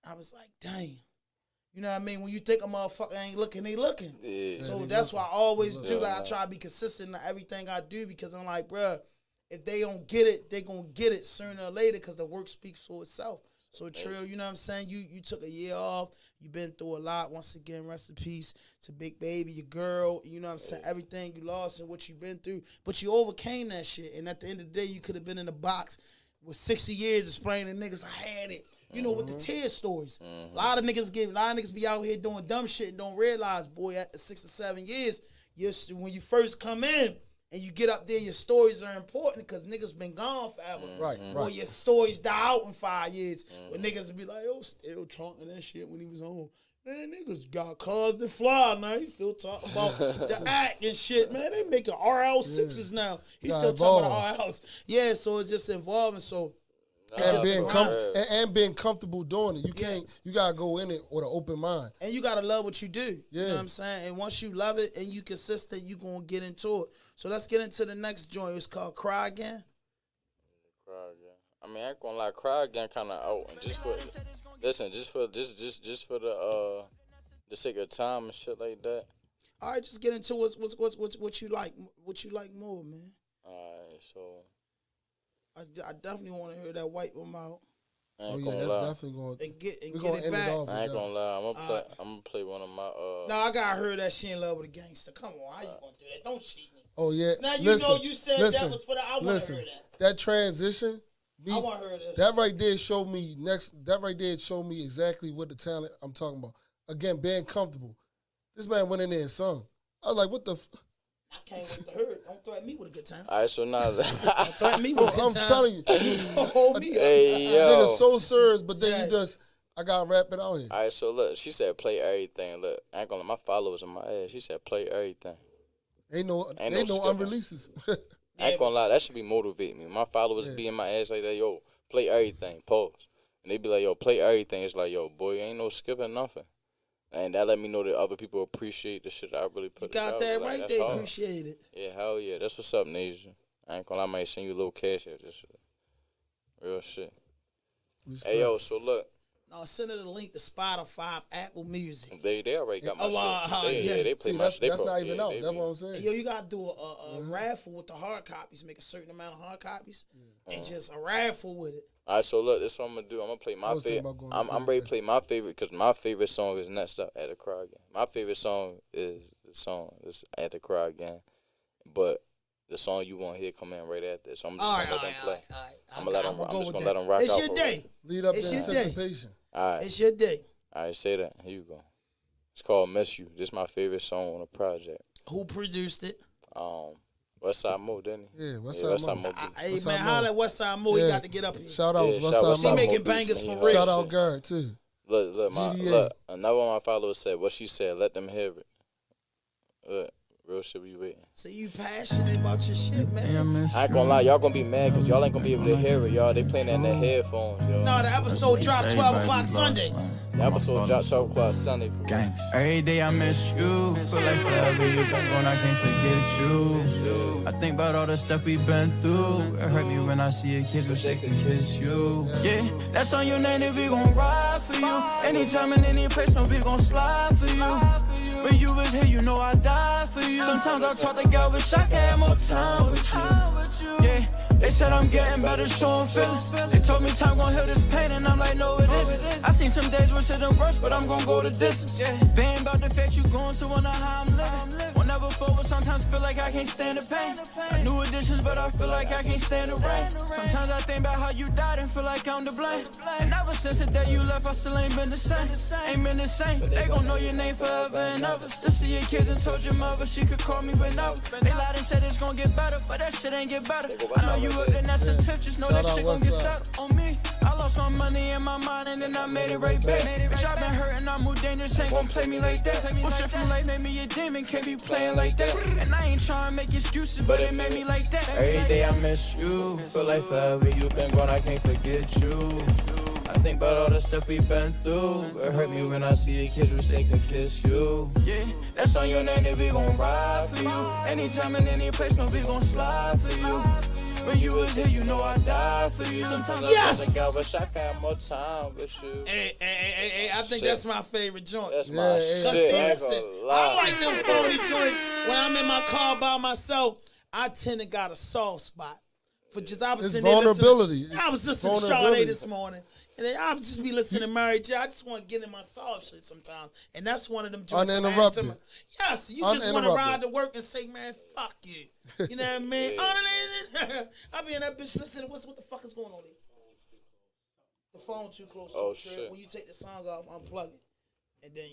I was like, dang. You know what I mean? When you think a motherfucker ain't looking, they looking. Yeah. So that's why I always do. Like, I try to be consistent in everything I do because I'm like, bruh, if they don't get it, they gonna get it sooner or later because the work speaks for itself. So Trill, you know what I'm saying? You took a year off. You've been through a lot. Once again, rest in peace to Big Baby, your girl. You know what I'm saying? Everything you lost and what you've been through. But you overcame that shit. And at the end of the day, you could have been in the box with 60 years explaining to niggas, I had it. You know, with the tear stories. A lot of niggas be out here doing dumb shit and don't realize, boy, after 6 or 7 years, when you first come in and you get up there, your stories are important because niggas been gone forever. Right. Or your stories die out in 5 years. When niggas will be like, oh, still talking that shit when he was home. Man, niggas got cars that fly now. He still talking about the act and shit, man. They making RL6s now. He's still talking about RLs. Yeah, so it's just evolving. So and being comfortable doing it. You gotta go in it with an open mind. And you gotta love what you do. Yeah. You know what I'm saying? And once you love it and you consistent, you gonna get into it. So let's get into the next joint. It's called Cry Again. Cry Again. I mean, I ain't gonna lie, Cry Again kind of out. And just for the sake of time and shit like that. All right, just get into what you like. What you like more, man. All right, so I definitely want to hear that Wipe 'Em Out. I ain't That's gonna lie. definitely going. And get gonna it back. I ain't gonna lie. I'm gonna play one of my. No, I gotta hear that She in Love with a Gangster. Come on, how you gonna do that? Don't cheat me. Oh yeah. Now you know you said that was for the. I want to hear that. That transition. I want to hear this. That right there showed me exactly what the talent I'm talking about. Again, being comfortable. This man went in there and sung. I was like, what the. I can't wait to hear it. Don't threaten me with a good time. All right, so now Don't threaten me with a good time. I'm telling you. Hold me up. Hey, yo. Nigga so serious, but then you just, I got to wrap it out here. All right, so look, she said play everything. Look, I ain't gonna lie, my followers in my ass. She said play everything. Ain't no skipping. unreleases. I ain't gonna lie, that should be motivating me. My followers be in my ass like that, yo, play everything, pause. And they be like, yo, play everything. It's like, yo, boy, ain't no skipping nothing. And that let me know that other people appreciate the shit I really put You out. got that Like, right, that's they hard. appreciate it. Yeah, hell yeah. That's what's up, Nasia. I ain't gonna lie, I might send you a little cash here. Just real shit. Hey, yo, so look. No, send her the link to Spotify, Apple Music. They already got my shit. yeah. They play See, my that's shit. not even out. That's what I'm saying. Yo, you gotta do a raffle with the hard copies. Make a certain amount of hard copies, and just a raffle with it. All right, so look, this is what I'm gonna do. I'm gonna play my favorite. I'm ready to play my favorite because my favorite song is Next Up at the Cry Again. My favorite song is the song is At the Cry Again, but the song you want to hear come in right after. So I'm just gonna let them play. I'm just gonna let them rock out. It's your day. Lead up It's to your day. anticipation. All right, It's your day. all right, say that. Here you go. It's called Miss You. This is my favorite song on the project. Who produced it? Westside Mo, didn't he? Yeah, Westside Mo. Hey Westside man, Mo. holla at Westside Mo. He Yeah. got to get up here. Shout out Yeah, Westside shout Mo. out She Mo making beats, bangers man. for He real. Shout hard out shit. Garrett too. Look, GDA. another one of my followers said what she said. Let them hear it. Look, real shit be waiting. So you passionate about your shit, man. I ain't gonna lie, y'all gonna be mad because y'all ain't gonna be able to hear it, y'all. They playing that in their headphones, yo. No, the episode dropped 12 o'clock Sunday. The episode dropped 12 o'clock Sunday. For Gang. Every day I miss you. Feel like forever you gone, I can't forget you. I think about all the stuff we've been through. It hurt me when I see your kids wish they could kiss you. Yeah, that's on your name that we gon' ride for you. Anytime and any place, no, we gon' slide for you. When you was here, you know I died for you. Sometimes I talk to God, wish I could have more time with you. Yeah. They said I'm getting better, showing feelings. They told me time gon' heal this pain, and I'm like, no, it isn't. I seen some days where it didn't worse, but I'm gon' go the distance. They ain't about the fact you going, so wonder how I'm living. Won't never fall, but sometimes feel like I can't stand the pain. New additions, but I feel like I can't stand the rain. Sometimes I think about how you died and feel like I'm to blame. And ever since the day you left, I still ain't been the same. Ain't been the same, but they gon' know your name forever and ever. Still see your kids and told your mother she could call me whenever. They lied and said it's gon' get better, but that shit ain't get better. I know you and that's a tip, just know Shout that out shit gon' get Westside. set on me. I lost my money and my mind and then I made it right back. Bitch, I been hurting, I moved dangerous, ain't gon' play me like that. Bullshit from life made me a demon, can't be playing like that. And I ain't trying to make excuses, but it made me like that. Every day I miss you, feel like forever you been gone, I can't forget you. I think about all the stuff we've been through. It hurt me when I see your kids wish they could kiss you. Yeah, that's on your name that we gon' ride for you. Anytime and any place, no, we gon' slide for you. When you was here, you know I died for you. Sometimes I think I wish I could have more time with you. Hey, I think Shit. that's my favorite joint. That's my Yeah, Cause shit. see, I ain't listen, gonna I lie. like them phony joints. When I'm in my car by myself, I tend to got a soft spot. For just I was It's sitting there vulnerability. listening. I was listening to Vulnerability. Sade this morning, and then I was just be listening to Mary J. I just want to get in my soft shit sometimes, and that's one of them joints. I'm adding to Uninterrupted. yes, you just want to Uninterrupted. ride to work and say, man, fuck you. You know what I mean? I be in that bitch listening. What the fuck is going on here? The phone too close. Oh, to the shit. When you take the song off, unplug it, and then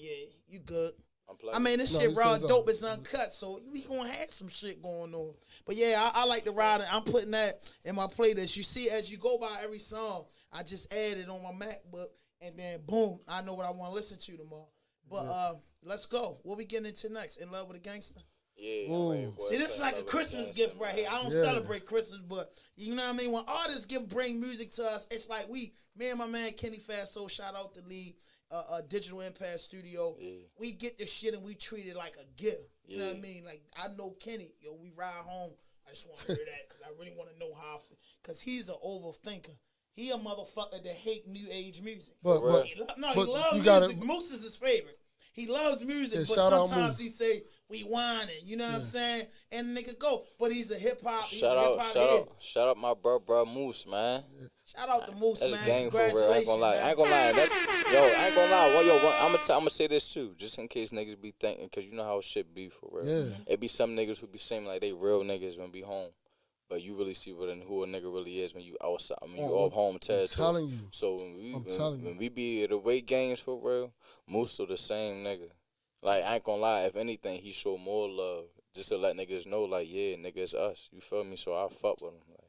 you good. Unplug I mean, this No, shit this raw shit's dope on. is uncut, so we gonna have some shit going on. But yeah, I like the ride. I'm putting that in my playlist. You see, as you go by every song, I just add it on my MacBook, and then boom, I know what I want to listen to tomorrow. But let's go. What we getting into next? In Love with a Gangster? Yeah. Ooh. I'm ready for See, it. this is like a Love with Christmas Gangsta, gift right man. here. I don't Yeah. celebrate Christmas, but you know what I mean? When artists bring music to us, it's like me and my man Kenny Faso, shout out to Lee, Digital Impact Studio. Yeah. We get this shit and we treat it like a gift. You know what I Yeah. mean? Like, I know Kenny, we ride home. I just want to hear that because I really want to know how, because he's an overthinker. He a motherfucker that hate new age music. But He but loves you music. gotta- Moose is his favorite. He loves music, Yeah, but shout out sometimes Moose. he say we whining. You know what I'm saying? And the nigga go, but he's a hip hop. He's Shout a out, hip hop shout head. out, shout out my bro Moose, man. Shout out to Moose, That's man. gang for real. I Congratulations, ain't gonna lie. man. I ain't gonna lie. That's I ain't gonna lie. Well, I'm gonna say this too, just in case niggas be thinking, cause you know how shit be for real. Yeah. It be some niggas who be saying like they real niggas when be home, but you really see who a nigga really is when you outside. I mean, you off home territory. telling you. So when we be at the weight games for real, Moose still the same nigga. Like, I ain't gonna lie, if anything, he show more love just to let niggas know, like, yeah, nigga, it's us. You feel me? So I fuck with him. Like,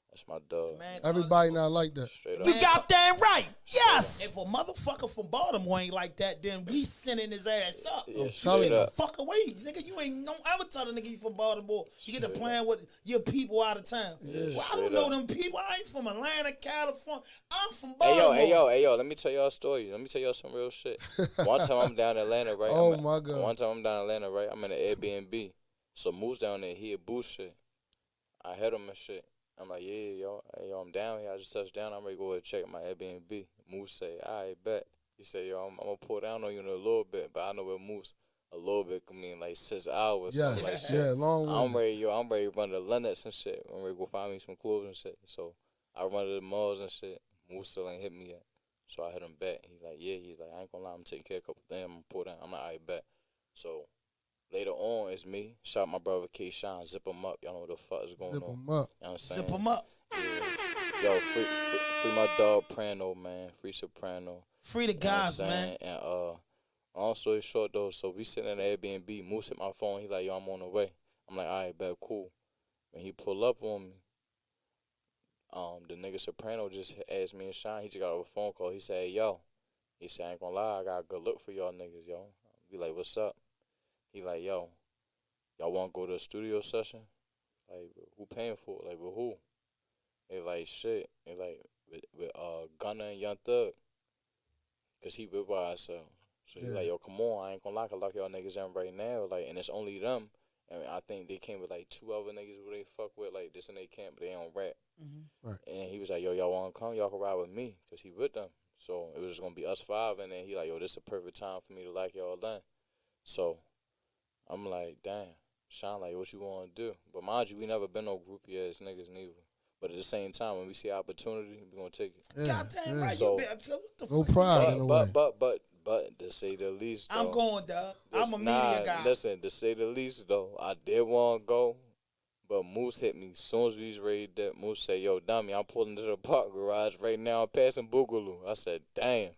that's my dog. Man, Everybody not like that. Straight up. You got that right. Yes. If a motherfucker from Baltimore ain't like that, then we sending his ass up. Yeah, telling straight you. up. Fuck away, nigga. You ain't no ever tell a nigga you from Baltimore. You get to playing with your people out of town. Well, I don't straight know up. them people. I ain't from Atlanta, California. I'm from Baltimore. Hey yo, let me tell y'all a story. Let me tell y'all some real shit. One time I'm down in Atlanta, right? Oh, my God. One time I'm down in Atlanta, right? I'm in an Airbnb. So Moose down there, he a boost shit. I hit him and shit. I'm like, yeah, yo, I'm down here. I just touched down. I'm ready to go and check my Airbnb. Moose say, all right, bet. He said, yo, I'm going to pull down on you in a little bit, but I know where Moose, a little bit could mean like 6 hours. So I'm like, Yes, shit. yeah, long way. I'm ready to run to Lennox and shit. I'm ready to go find me some clothes and shit. So I run to the malls and shit. Moose still ain't hit me yet. So I hit him back. He's like, yeah. He's like, I ain't gonna lie, I'm taking care of a couple things. I'm gonna pull down. I'm like, all right, bet. So later on, it's me. Shout my brother K Shine. Zip him up. Y'all know what the fuck is going Zip on. them up. You know what I'm saying? Zip them up. Yeah. Yo, free my dog Prano, man. Free Soprano. Free the You know what I'm guys, man. saying? And long story short though, so we sitting in the Airbnb. Moose hit my phone. He like, yo, I'm on the way. I'm like, all right, bet, cool. When he pull up on me, the nigga Soprano just asked me and Shine. He just got off a phone call. He said, hey, yo. He said, I ain't gonna lie, I got a good look for y'all niggas, yo. Be like, what's up? He like, yo, y'all want to go to a studio session? Like, who paying for it? Like, with who? They like, shit. They like, with Gunna and Young Thug. Because he with by himself. So he like, yo, come on. I ain't gonna lie, I can lock y'all niggas in right now. Like, and it's only them. I mean, I think they came with like 2 other niggas who they fuck with, like this in they camp, but they don't rap. Right. And he was like, yo, y'all want to come? Y'all can ride with me, because he with them. So it was just going to be us 5, and then he like, yo, this is a perfect time for me to lock y'all in. So I'm like, damn. Sean like, what you want to do? But mind you, we never been no groupie ass niggas neither. But at the same time, when we see opportunity, we going to take it. Yeah, Goddamn yeah. right. So- What the No fuck? pride in a way. But to say the least, though, I'm going, dog. this- I'm a media guy. Listen, to say the least, though, I did want to go, but Moose hit me. As soon as we was ready to dip, Moose said, yo, dummy, I'm pulling to the park garage right now. I'm passing Boogaloo. I said, damn.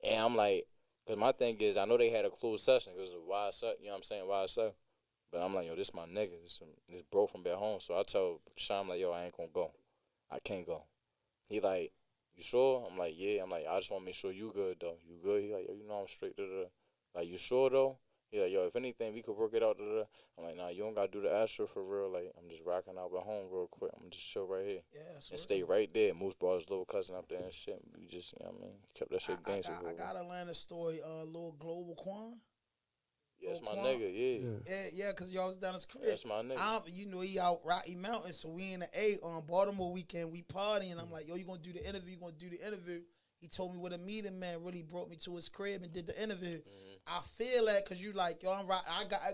And I'm like, because my thing is, I know they had a closed session because of why it's up, you know what I'm saying, why it's up. But I'm like, yo, this my nigga. This bro from back home. So I tell Sean, I'm like, yo, I ain't going to go. I can't go. He like, you sure? I'm like, yeah. I'm like, I just want to make sure you good, though. You good? He like, yo, you know I'm straight to the... Like, you sure, though? He like, yo, if anything, we could work it out. I'm like, nah, you don't got to do the Astro for real. Like, I'm just rocking out at home real quick. I'm just chill right here. Yeah, that's And what- stay right there. Moose brought his little cousin up there and shit. We just, you know what I mean? Kept that shit gangster. I got Atlanta story, little Global Quan. Yeah, that's my Quan. nigga, yeah. Yeah, because y'all was down his crib. That's my nigga. You know, he out Rocky Mountain, so we in the A on Baltimore weekend, we partying. I'm like, yo, you gonna do the interview? You gonna do the interview? He told me what a meeting, man. Really brought me to his crib and did the interview. I feel that because you like, yo, I'm right.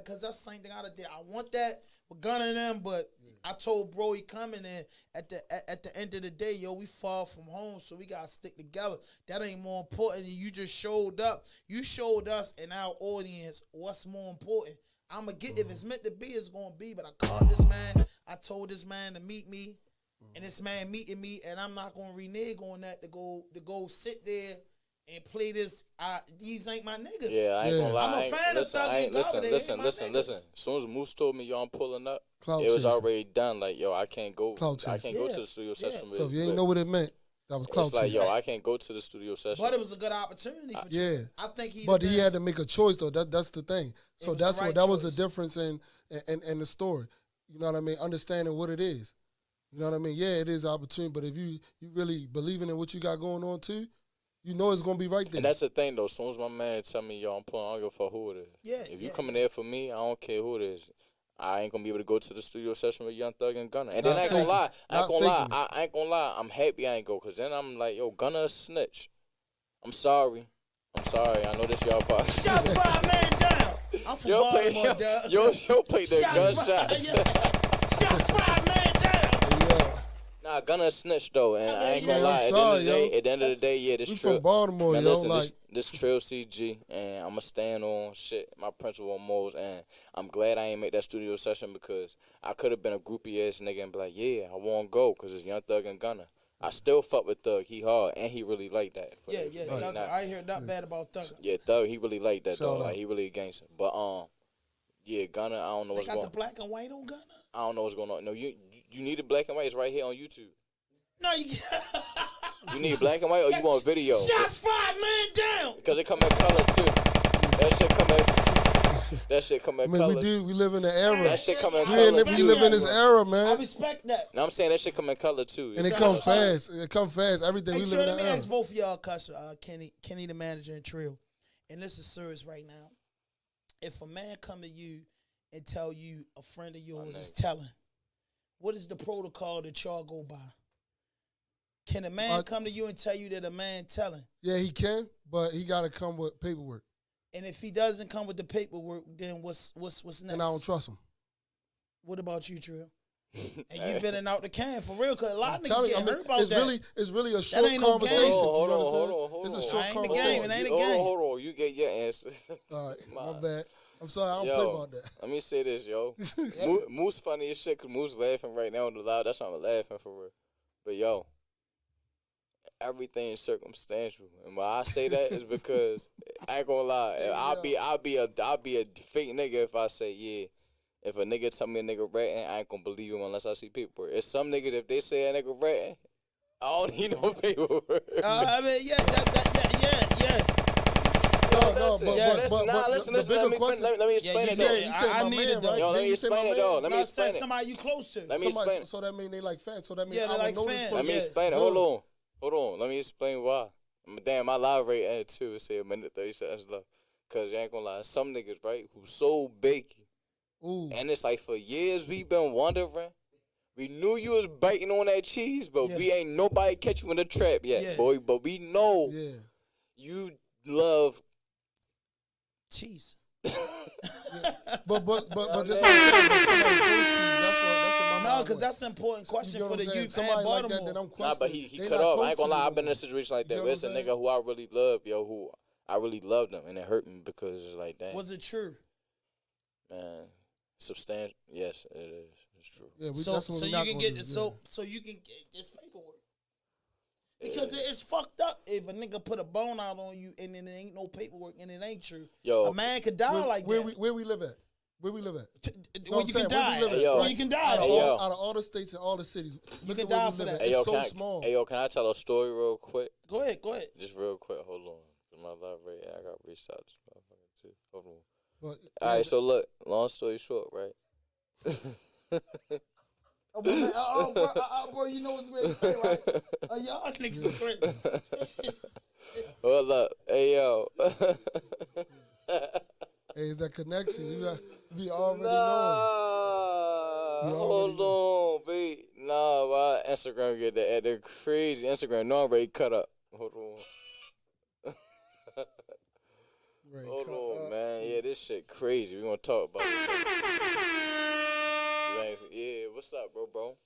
Because that's the same thing I did. I want that with Gunna and them, but I told bro he coming in at the end of the day, yo, we far from home, so we gotta stick together. That ain't more important. You just showed up. You showed us and our audience what's more important. I'ma get if it's meant to be, it's gonna be. But I called this man. I told this man to meet me and this man meeting me, and I'm not gonna renege on that to go sit there and play this. These ain't my niggas. Yeah, I ain't gonna lie. I'm a fan of Thug and Governor. Listen. As soon as Moose told me, yo, I'm pulling up, Clout it was chasing. already done. Like, yo, I can't go. Clout I can't chasing. go to the studio session. So if you ain't know what it meant, that was clout It's like, chasing. yo, I can't go to the studio session. But it was a good opportunity for Yeah. Trill. I think But he had to make a choice though. That's the thing. So was that's the right what that was choice. the difference in the story. You know what I mean? Understanding what it is. You know what I mean? Yeah, it is an opportunity, but if you really believing in what you got going on too, you know it's gonna be right there. And that's the thing though. As soon as my man tell me, yo, I'm pulling, I don't give a fuck who it is. Yeah, If you coming there for me, I don't care who it is. I ain't gonna be able to go to the studio session with Young Thug and Gunna. And then I ain't gonna lie. I ain't gonna lie. I'm happy I ain't go, cause then I'm like, yo, Gunna a snitch. I'm sorry. I know this y'all part. Shots fired, man down. I'm from Baltimore, dog. Yo, play the gunshots. Shots fired, man down. Nah, Gunna a snitch though, and I ain't gonna Yeah, lie. sorry, At the end of the day, yeah, this We Trill. from Baltimore, Man, yo. listen, Like this Trill CG, and I'ma stand on shit, my principle morals, and I'm glad I ain't make that studio session because I could have been a groupie ass nigga and be like, yeah, I won't go because it's Young Thug and Gunna. I still fuck with Thug. He hard, and he really like that. Yeah. But he Thug, not- I ain't heard that bad about Thug. Yeah, Thug, he really like that Shout though. out. Like he really a gangster. But yeah, Gunna, I don't know They what's got going. the black and white on Gunna. I don't know what's going on. No, you need a black and white. It's right here on YouTube. No, you. You need black and white, or you want video? Shots fired, man down. Because it come in color too. That shit come in I mean, color. we live in the era. That shit come in We, color. we live in this era, I man. respect that. No, I'm saying that shit come in color too. And it come fast. It come fast. Everything Hey, we Trill, live in let me that era. ask both of y'all, Kenny the manager, and Trill. And this is serious right now. If a man come to you and tell you a friend of yours is telling, what is the protocol that y'all go by? Can a man come to you and tell you that a man telling? Yeah, he can, but he got to come with paperwork. And if he doesn't come with the paperwork, then what's next? And I don't trust him. What about you, Trill? And you've been in out the can for real, because a lot of I'm niggas telling get you, I mean, hurt about that. It's really a short ain't no game. conversation. Hold You on. understand? It's a short I ain't the conversation. game. It ain't a Hold game. on. You get your answer. All right, my bad. I'm sorry, I don't Yo, play about that. Let me say this, yo. Moose funny as shit, because Moose laughing right now on the loud. That's why I'm laughing for real. But, yo, everything is circumstantial. And why I say that is because, I ain't gonna lie, I'll be a fake nigga if I say, yeah. If a nigga tell me a nigga ratting, I ain't gonna believe him unless I see paperwork. It's some niggas, if they say a nigga ratting, I don't need no paperwork. I mean, yeah. Listen. Let me explain it, though. You said I my need man, it, though. right? Yo, let Then me you say explain my it, though. man. Let me explain it. Somebody you close to. Let me explain. So that mean they like fans. So that mean Yeah, I they would like know this fans. person. Let me Yeah. explain it. Hold on. Let me explain why. Damn, my live rate ended too. It said a minute 30 seconds left. Cause you ain't gonna lie, some niggas right who so bakey, and it's like for years we been wondering. We knew you was biting on that cheese, but we ain't nobody catch you in the trap yet, boy. But we know you love cheese. But just like that, no, because that's an important question for the youth and Baltimore. Nah, but he cut off. I ain't gonna lie, I've been in a situation like that. Where it's a nigga who I really love, yo, who I really loved him, and it hurt me because it's like that. Was it true? Man, substantial. Yes, it is. It's true. Yeah, so you can get so you can get this paperwork. Because it's fucked up if a nigga put a bone out on you and then there ain't no paperwork and it ain't true. Yo, a man could die like that. Where we live at? Where we live at? Where you can die. Where you can die. Out of all the states and all the cities, you can die for that. It's so small. Hey, yo, can I tell a story real quick? Go ahead. Just real quick. Hold on. My live rate, I got reached out to this motherfucker too. Hold on. But, all right, so look, long story short, right? Bro, you know what's ready to say, right? Y'all niggas is crazy. Hold up. Hey, yo. Hey, it's that connection. We already know. Hold on, babe. Nah, why Instagram get that? They're crazy. Instagram, no, I'm ready cut up. Hold on. Hold on, man. Yeah, this shit crazy. We gonna talk about it. Yeah, what's up, bro?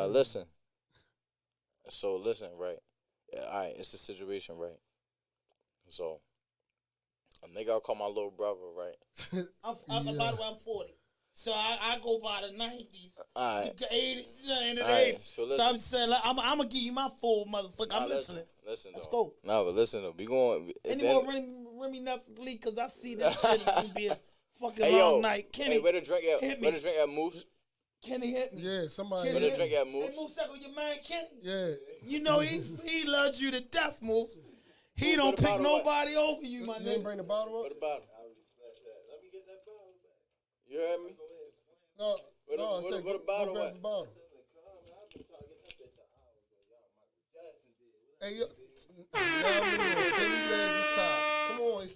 Listen. So listen, right? Yeah, all right, it's a situation, right? So a nigga I'll call my little brother, right? By the way, I'm 40. So I go by the 90s. Alright. The 80s, the end of the Alright, 80s. so So listen. I'm saying, like, I'm gonna give you my full motherfucker. I'm listening. Listen, Let's though. go. Nah, but listen though. We going. Any more Remy Netflix? Because I see that shit is gonna be a fucking Hey, long yo. night. Kenny, Hey, where the drink at? hit me. Where the drink at, Moose? Kenny hit me. Yeah, somebody. Kenny Where the hit drink me. at, Moose? Hey, Moose, that was your man, Kenny. Yeah. You know he loves you to death, Moose. He Moose, don't where the pick bottle nobody over you, my You didn't nigga. bring the bottle Where up? the bottle? You heard me? No, Where the- no. I where said the- where the go bottle grab at? the bottle. Hey, yo. Come on.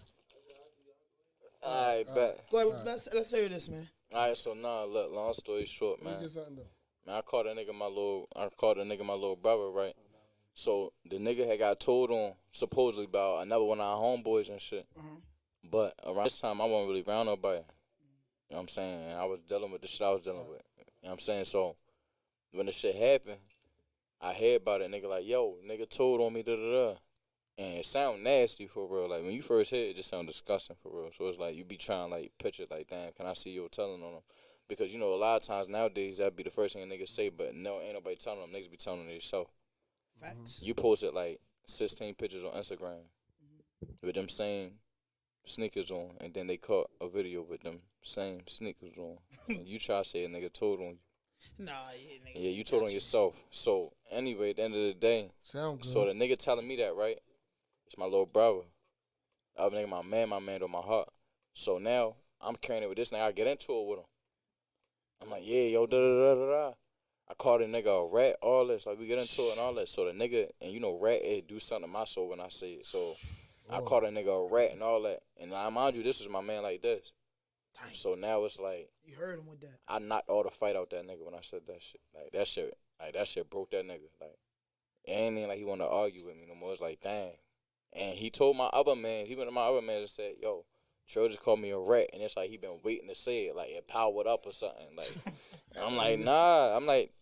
Alright, bet. Go ahead, let's hear this, man. Alright, so nah, look, long story short, Let me man. get something though. Man, I called a nigga my little brother, right? So the nigga had got told on supposedly about another one of our homeboys and shit. But around this time, I wasn't really around nobody. You know what I'm saying? And I was dealing with the shit I was dealing with. You know what I'm saying? So when the shit happened, I heard about it. Nigga like, yo, nigga told on me, da-da-da. And it sound nasty for real. Like, when you first hear it, it just sound disgusting for real. So it's like, you be trying, like, picture, like, damn, can I see you telling on them? Because, you know, a lot of times nowadays, that'd be the first thing a nigga say, but no, ain't nobody telling them. Niggas be telling them themselves. Facts. You posted, like, 16 pictures on Instagram with them same sneakers on, and then they caught a video with them same sneakers on. And you try to say a nigga told on you. Nah, yeah, nigga. Yeah, you told on yourself. So, anyway, at the end of the day, Sound good. so the nigga telling me that, right? It's my little brother. The other nigga, my man on my heart. So now, I'm carrying it with this nigga. I get into it with him. I'm like, yeah, yo, da-da-da-da-da. I called the nigga a rat, all this. Like, we get into it and all that. So the nigga, and you know, rat, it do something to my soul when I say it. So I called a nigga a rat and all that. And I mind you, this is my man like this. Dang. So now it's like, You heard him with that. I knocked all the fight out that nigga when I said that shit. Like, that shit broke that nigga. Like, it ain't even like he wanted to argue with me no more. It's like, dang. And he told my other man, he went to my other man and said, yo, Trill just called me a rat. And it's like he been waiting to say it. Like, it powered up or something. Like, I'm like, nah. I'm like,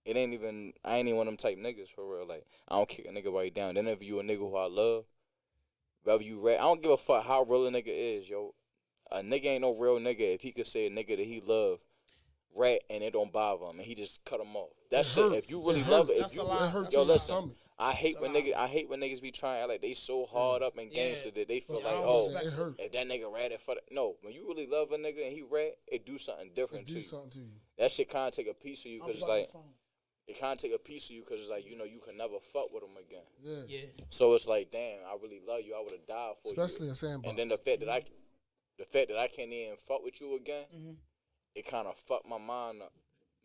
it ain't even, I ain't even one of them type niggas for real. Like, I don't kick a nigga right down. Then if you a nigga who I love, whether you rat, I don't give a fuck how real a nigga is, yo. A nigga ain't no real nigga if he could say a nigga that he love rat and it don't bother him and he just cut him off. That shit, if you really love it, if you, yo, listen, I hate when niggas be trying to act like they so hard up and gangster that they feel like, oh, if that nigga ratted for that. No, when you really love a nigga and he rat, it do something different to you. That shit kind of take a piece of you because it's like, it kind of take a piece of you because it's like, you know, you can never fuck with him again. Yeah. So it's like, damn, I really love you. I would have died for you. Especially a sandbox. And then the fact that I can't even fuck with you again, it kind of fucked my mind up.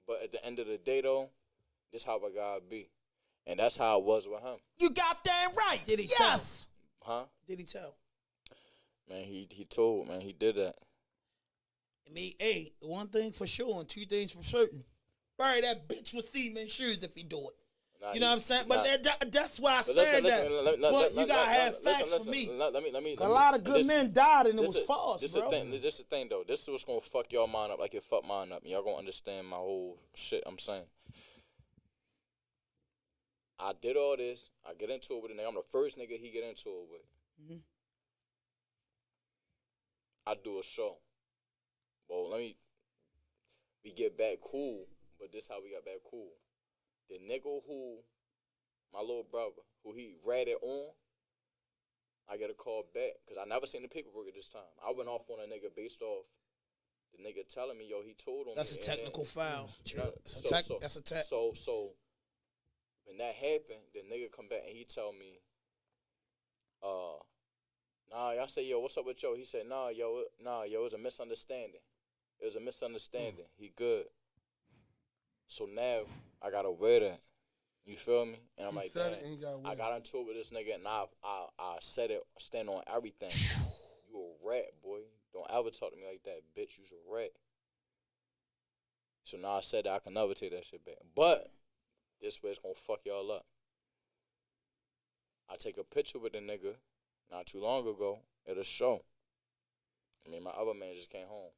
But at the end of the day, though, this how I gotta be. And that's how it was with him. You got damn right. Did he tell? Huh? Did he tell? Man, he told, man, he did that. I mean, hey, one thing for sure and two things for certain. Bury that bitch with semen shoes if he do it. Nah, you know what I'm saying? But that's why I but stand listen, that. But you gotta have facts for me. Let me. A lot of good men died and it was false, this bro. This is the thing, though. This is what's gonna fuck y'all mind up like it fucked mine up. And y'all gonna understand my whole shit I'm saying. I did all this. I get into it with a nigga. I'm the first nigga he get into it with. I do a show. Well, we get back cool, but this how we got back cool. The nigga who, my little brother, who he ratted on, I get a call back, because I never seen the paperwork at this time. I went off on a nigga based off the nigga telling me, yo, he told on That's me. a technical foul. That's a tech. So, when that happened, the nigga come back and he tell me, I say, yo, what's up with yo? He said, yo, it was a misunderstanding. It was a misunderstanding. He good. So now, I gotta wear that. You feel me? And I'm like, damn, I got into it with this nigga, and I said it, stand on everything. You a rat, boy. Don't ever talk to me like that, bitch. You's a rat. So now I said that I can never take that shit back. But this way it's gonna fuck y'all up. I take a picture with the nigga not too long ago at a show. I mean, my other man just came home.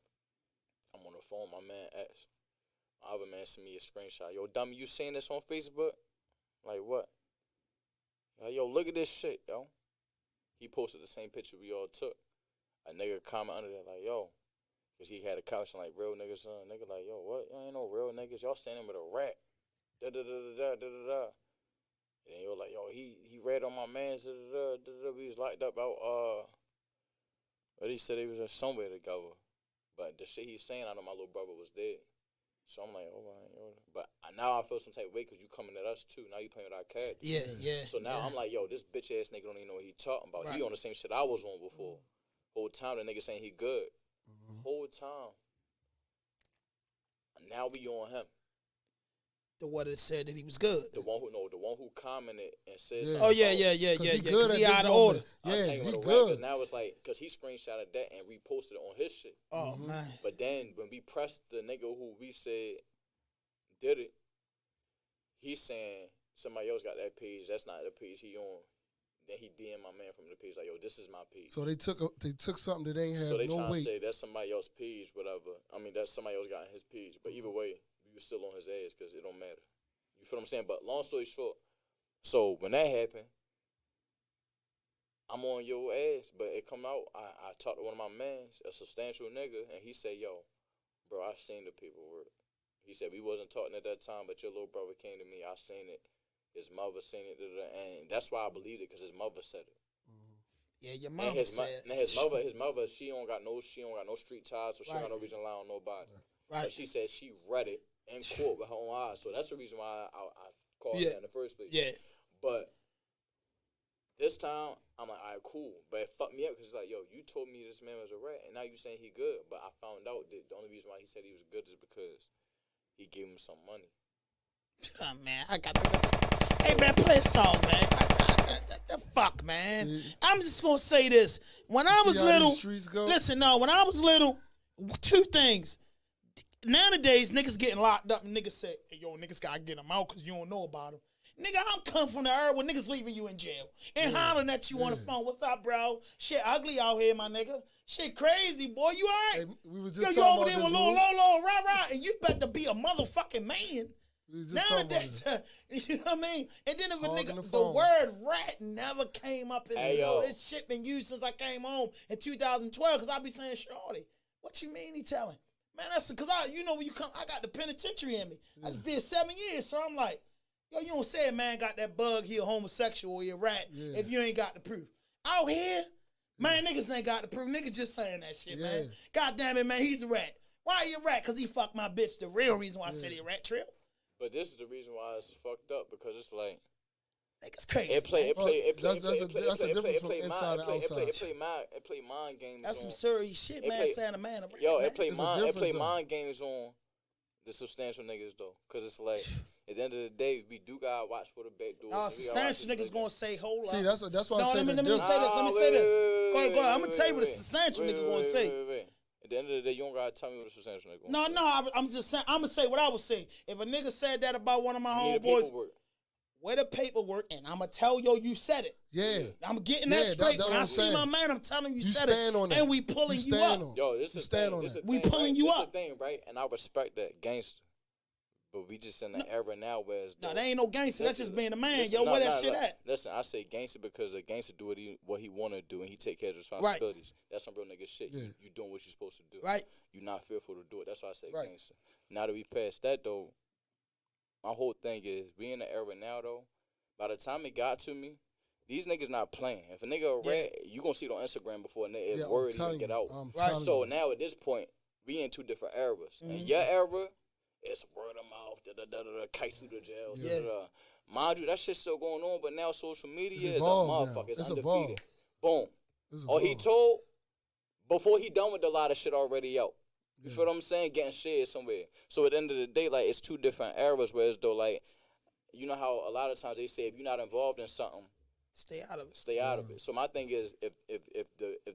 I'm on the phone, my man asked. My other man sent me a screenshot. Yo, dummy, you seen this on Facebook? Like, what? Like, yo, look at this shit, yo. He posted the same picture we all took. A nigga comment under there like, yo, Cause he had a couch and like real niggas, nigga like, yo, what? Y'all ain't no real niggas. Y'all standing with a rat. Da da da da da da da. And he was like, yo, he read on my man's. Da da da da. We was locked up out. But he said he was somewhere together. But the shit he's saying, I know my little brother was dead. So I'm like, oh my, but now I feel some type of way because you coming at us too. Now you playing with our character. Yeah, yeah. So now I'm like, yo, this bitch ass nigga don't even know what he talking about. Right. He on the same shit I was on before. Whole time the nigga saying he good. Whole time. Now we on him. The one that said that he was good. The one who commented and said Yeah. something. Oh yeah. Cause he good Because at he this out of moment. order. Yeah, Yeah, he good. good. Now it's like, because he screenshotted that and reposted it on his shit. Oh man. But then when we pressed the nigga who we said did it, he's saying somebody else got that page. That's not the page he on. Then he DM my man from the page like, yo, this is my page. So they took something that ain't have So they no trying weight. to say that's somebody else's page, whatever. I mean, that's somebody else got in his page. But either way, we was still on his ass because it don't matter. You feel what I'm saying? But long story short, so when that happened, I'm on your ass. But it come out, I talked to one of my mans, a substantial nigga, and he said, yo, bro, I seen the paperwork. He said, we wasn't talking at that time, but your little brother came to me. I seen it. His mother seen it. And that's why I believed it, because his mother said it. Yeah, your And mama his said. his mother, she don't got no street ties, so she got no reason to lie on nobody. Right. But she said she read it in court with her own eyes, so that's the reason why I called Yeah. her in the first place. Yeah. But this time, I'm like, all right, cool. But it fucked me up because it's like, yo, you told me this man was a rat, and now you saying he good. But I found out that the only reason why he said he was good is because he gave him some money. Oh, man, I got to. Hey, man, play a song, man. The fuck, man. I'm just going to say this. When I was See how these little, streets go? listen, no, when I was little, two things. Nowadays, niggas getting locked up and niggas say, hey, yo, niggas got to get them out because you don't know about them. Nigga, I'm come from the era when niggas leaving you in jail and hollering at you on the phone. What's up, bro? Shit ugly out here, my nigga. Shit crazy, boy. You all right? Hey, we was Yo, just you talking over about there this, with bro. Lil, rah, and you better be a motherfucking man. We was just talking about Nowadays, this. you know what I mean? And then if a Hogging nigga, the the phone. word rat never came up in Hey, me. yo. This shit been used since I came home in 2012 because I be saying, shorty, what you mean he telling? Man, that's because when you come, I got the penitentiary in me. I just did 7 years, so I'm like, yo, you don't say a man got that bug, he a homosexual or he a rat if you ain't got the proof. Out here, man, niggas ain't got the proof. Niggas just saying that shit, man. God damn it, man, he's a rat. Why he a rat? Because he fucked my bitch. The real reason why I said he a rat, Trill. But this is the reason why it's fucked up, because it's like, Niggas crazy. it play mind games. That's on, some serious shit, man. Saying a man a rat. Yo, man. it play There's a mind difference, games on the substantial niggas though, cause it's like at the end of the day we do gotta watch for the back doors. No, substantial niggas gonna say, hold up. See, that's why I No, say let me the say this. Let me say this. Go ahead. I'm gonna tell you what a wait, substantial wait, nigga gonna say. wait. At the end of the day, you don't gotta tell me what a substantial nigga gonna say. No, I'm just saying. I'm gonna say what I would say. If a nigga said that about one of my You need the homeboys, paperwork. where the paperwork, and I'm gonna tell you said it. Yeah. I'm getting that straight. that's When what I I'm see saying. my man, I'm telling you You said stand it, on that. and we pulling you stand up. on. Yo, this You is stand thing. on This that. is We thing, pulling right? you This up. is thing, right? And I respect that gangster, but we just in the era now where it's No, that ain't no gangster. That's just being a man. Yo, no, where that no, shit no. at? Listen, I say gangster because a gangster do what he want to do, and he take care of his responsibilities. That's some real nigga shit. Yeah. You doing what you supposed to do. Right. You not fearful to do it. That's why I say Right. gangster. Now that we passed that though, my whole thing is we in the era now though. By the time it got to me, these niggas not playing. If a nigga a rat, you gonna see it on Instagram before Yeah, word I'm even telling get you. out. I'm Right. telling So you. now at this point, we in two different eras. Mm-hmm. And your era, it's word of mouth, kites through the jail. Yeah. Mind you, that shit's still going on, but now social media It's is a evolved motherfucker. now. It's It's undefeated. evolved. Boom. It's Or he evolved. told before he done with a lot of shit already out. You Yeah. feel what I'm saying? Getting shared somewhere. So at the end of the day, like, it's two different eras where it's though, like, you know how a lot of times they say if you're not involved in something, Stay out of it. stay out of it. So my thing is, if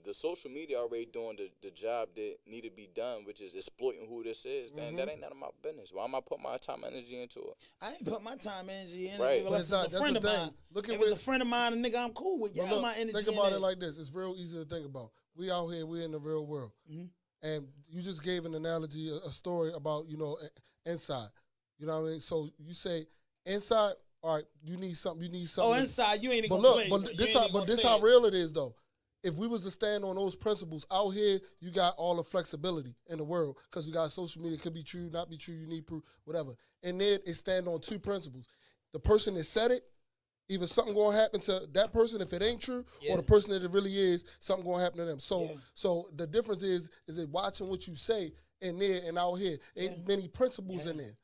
the social media already doing the job that need to be done, which is exploiting who this is, then that ain't none of my business. Why am I putting my time and energy into it? I ain't put my time and energy in Right. it But unless it's not- it's a that's friend the of thing. mine. Look If at it's a what- friend of mine, a nigga I'm cool with. But Yeah, look, my energy think in about it. it like this. It's real easy to think about. We out here, we in the real world. And you just gave an analogy, a story about, inside. You know what I mean? So you say inside, all right, you need something. Oh, inside, you ain't But gonna look, play. but You this ain't how even but gonna this say how it. real it is though. if we was to stand on those principles out here, you got all the flexibility in the world because you got social media. It could be true, not be true. You need proof, whatever. And then it stand on two principles. The person that said it, either something going to happen to that person if it ain't true, or the person that it really is, something going to happen to them. So the difference is it watching what you say in there and out here. Ain't many principles in there.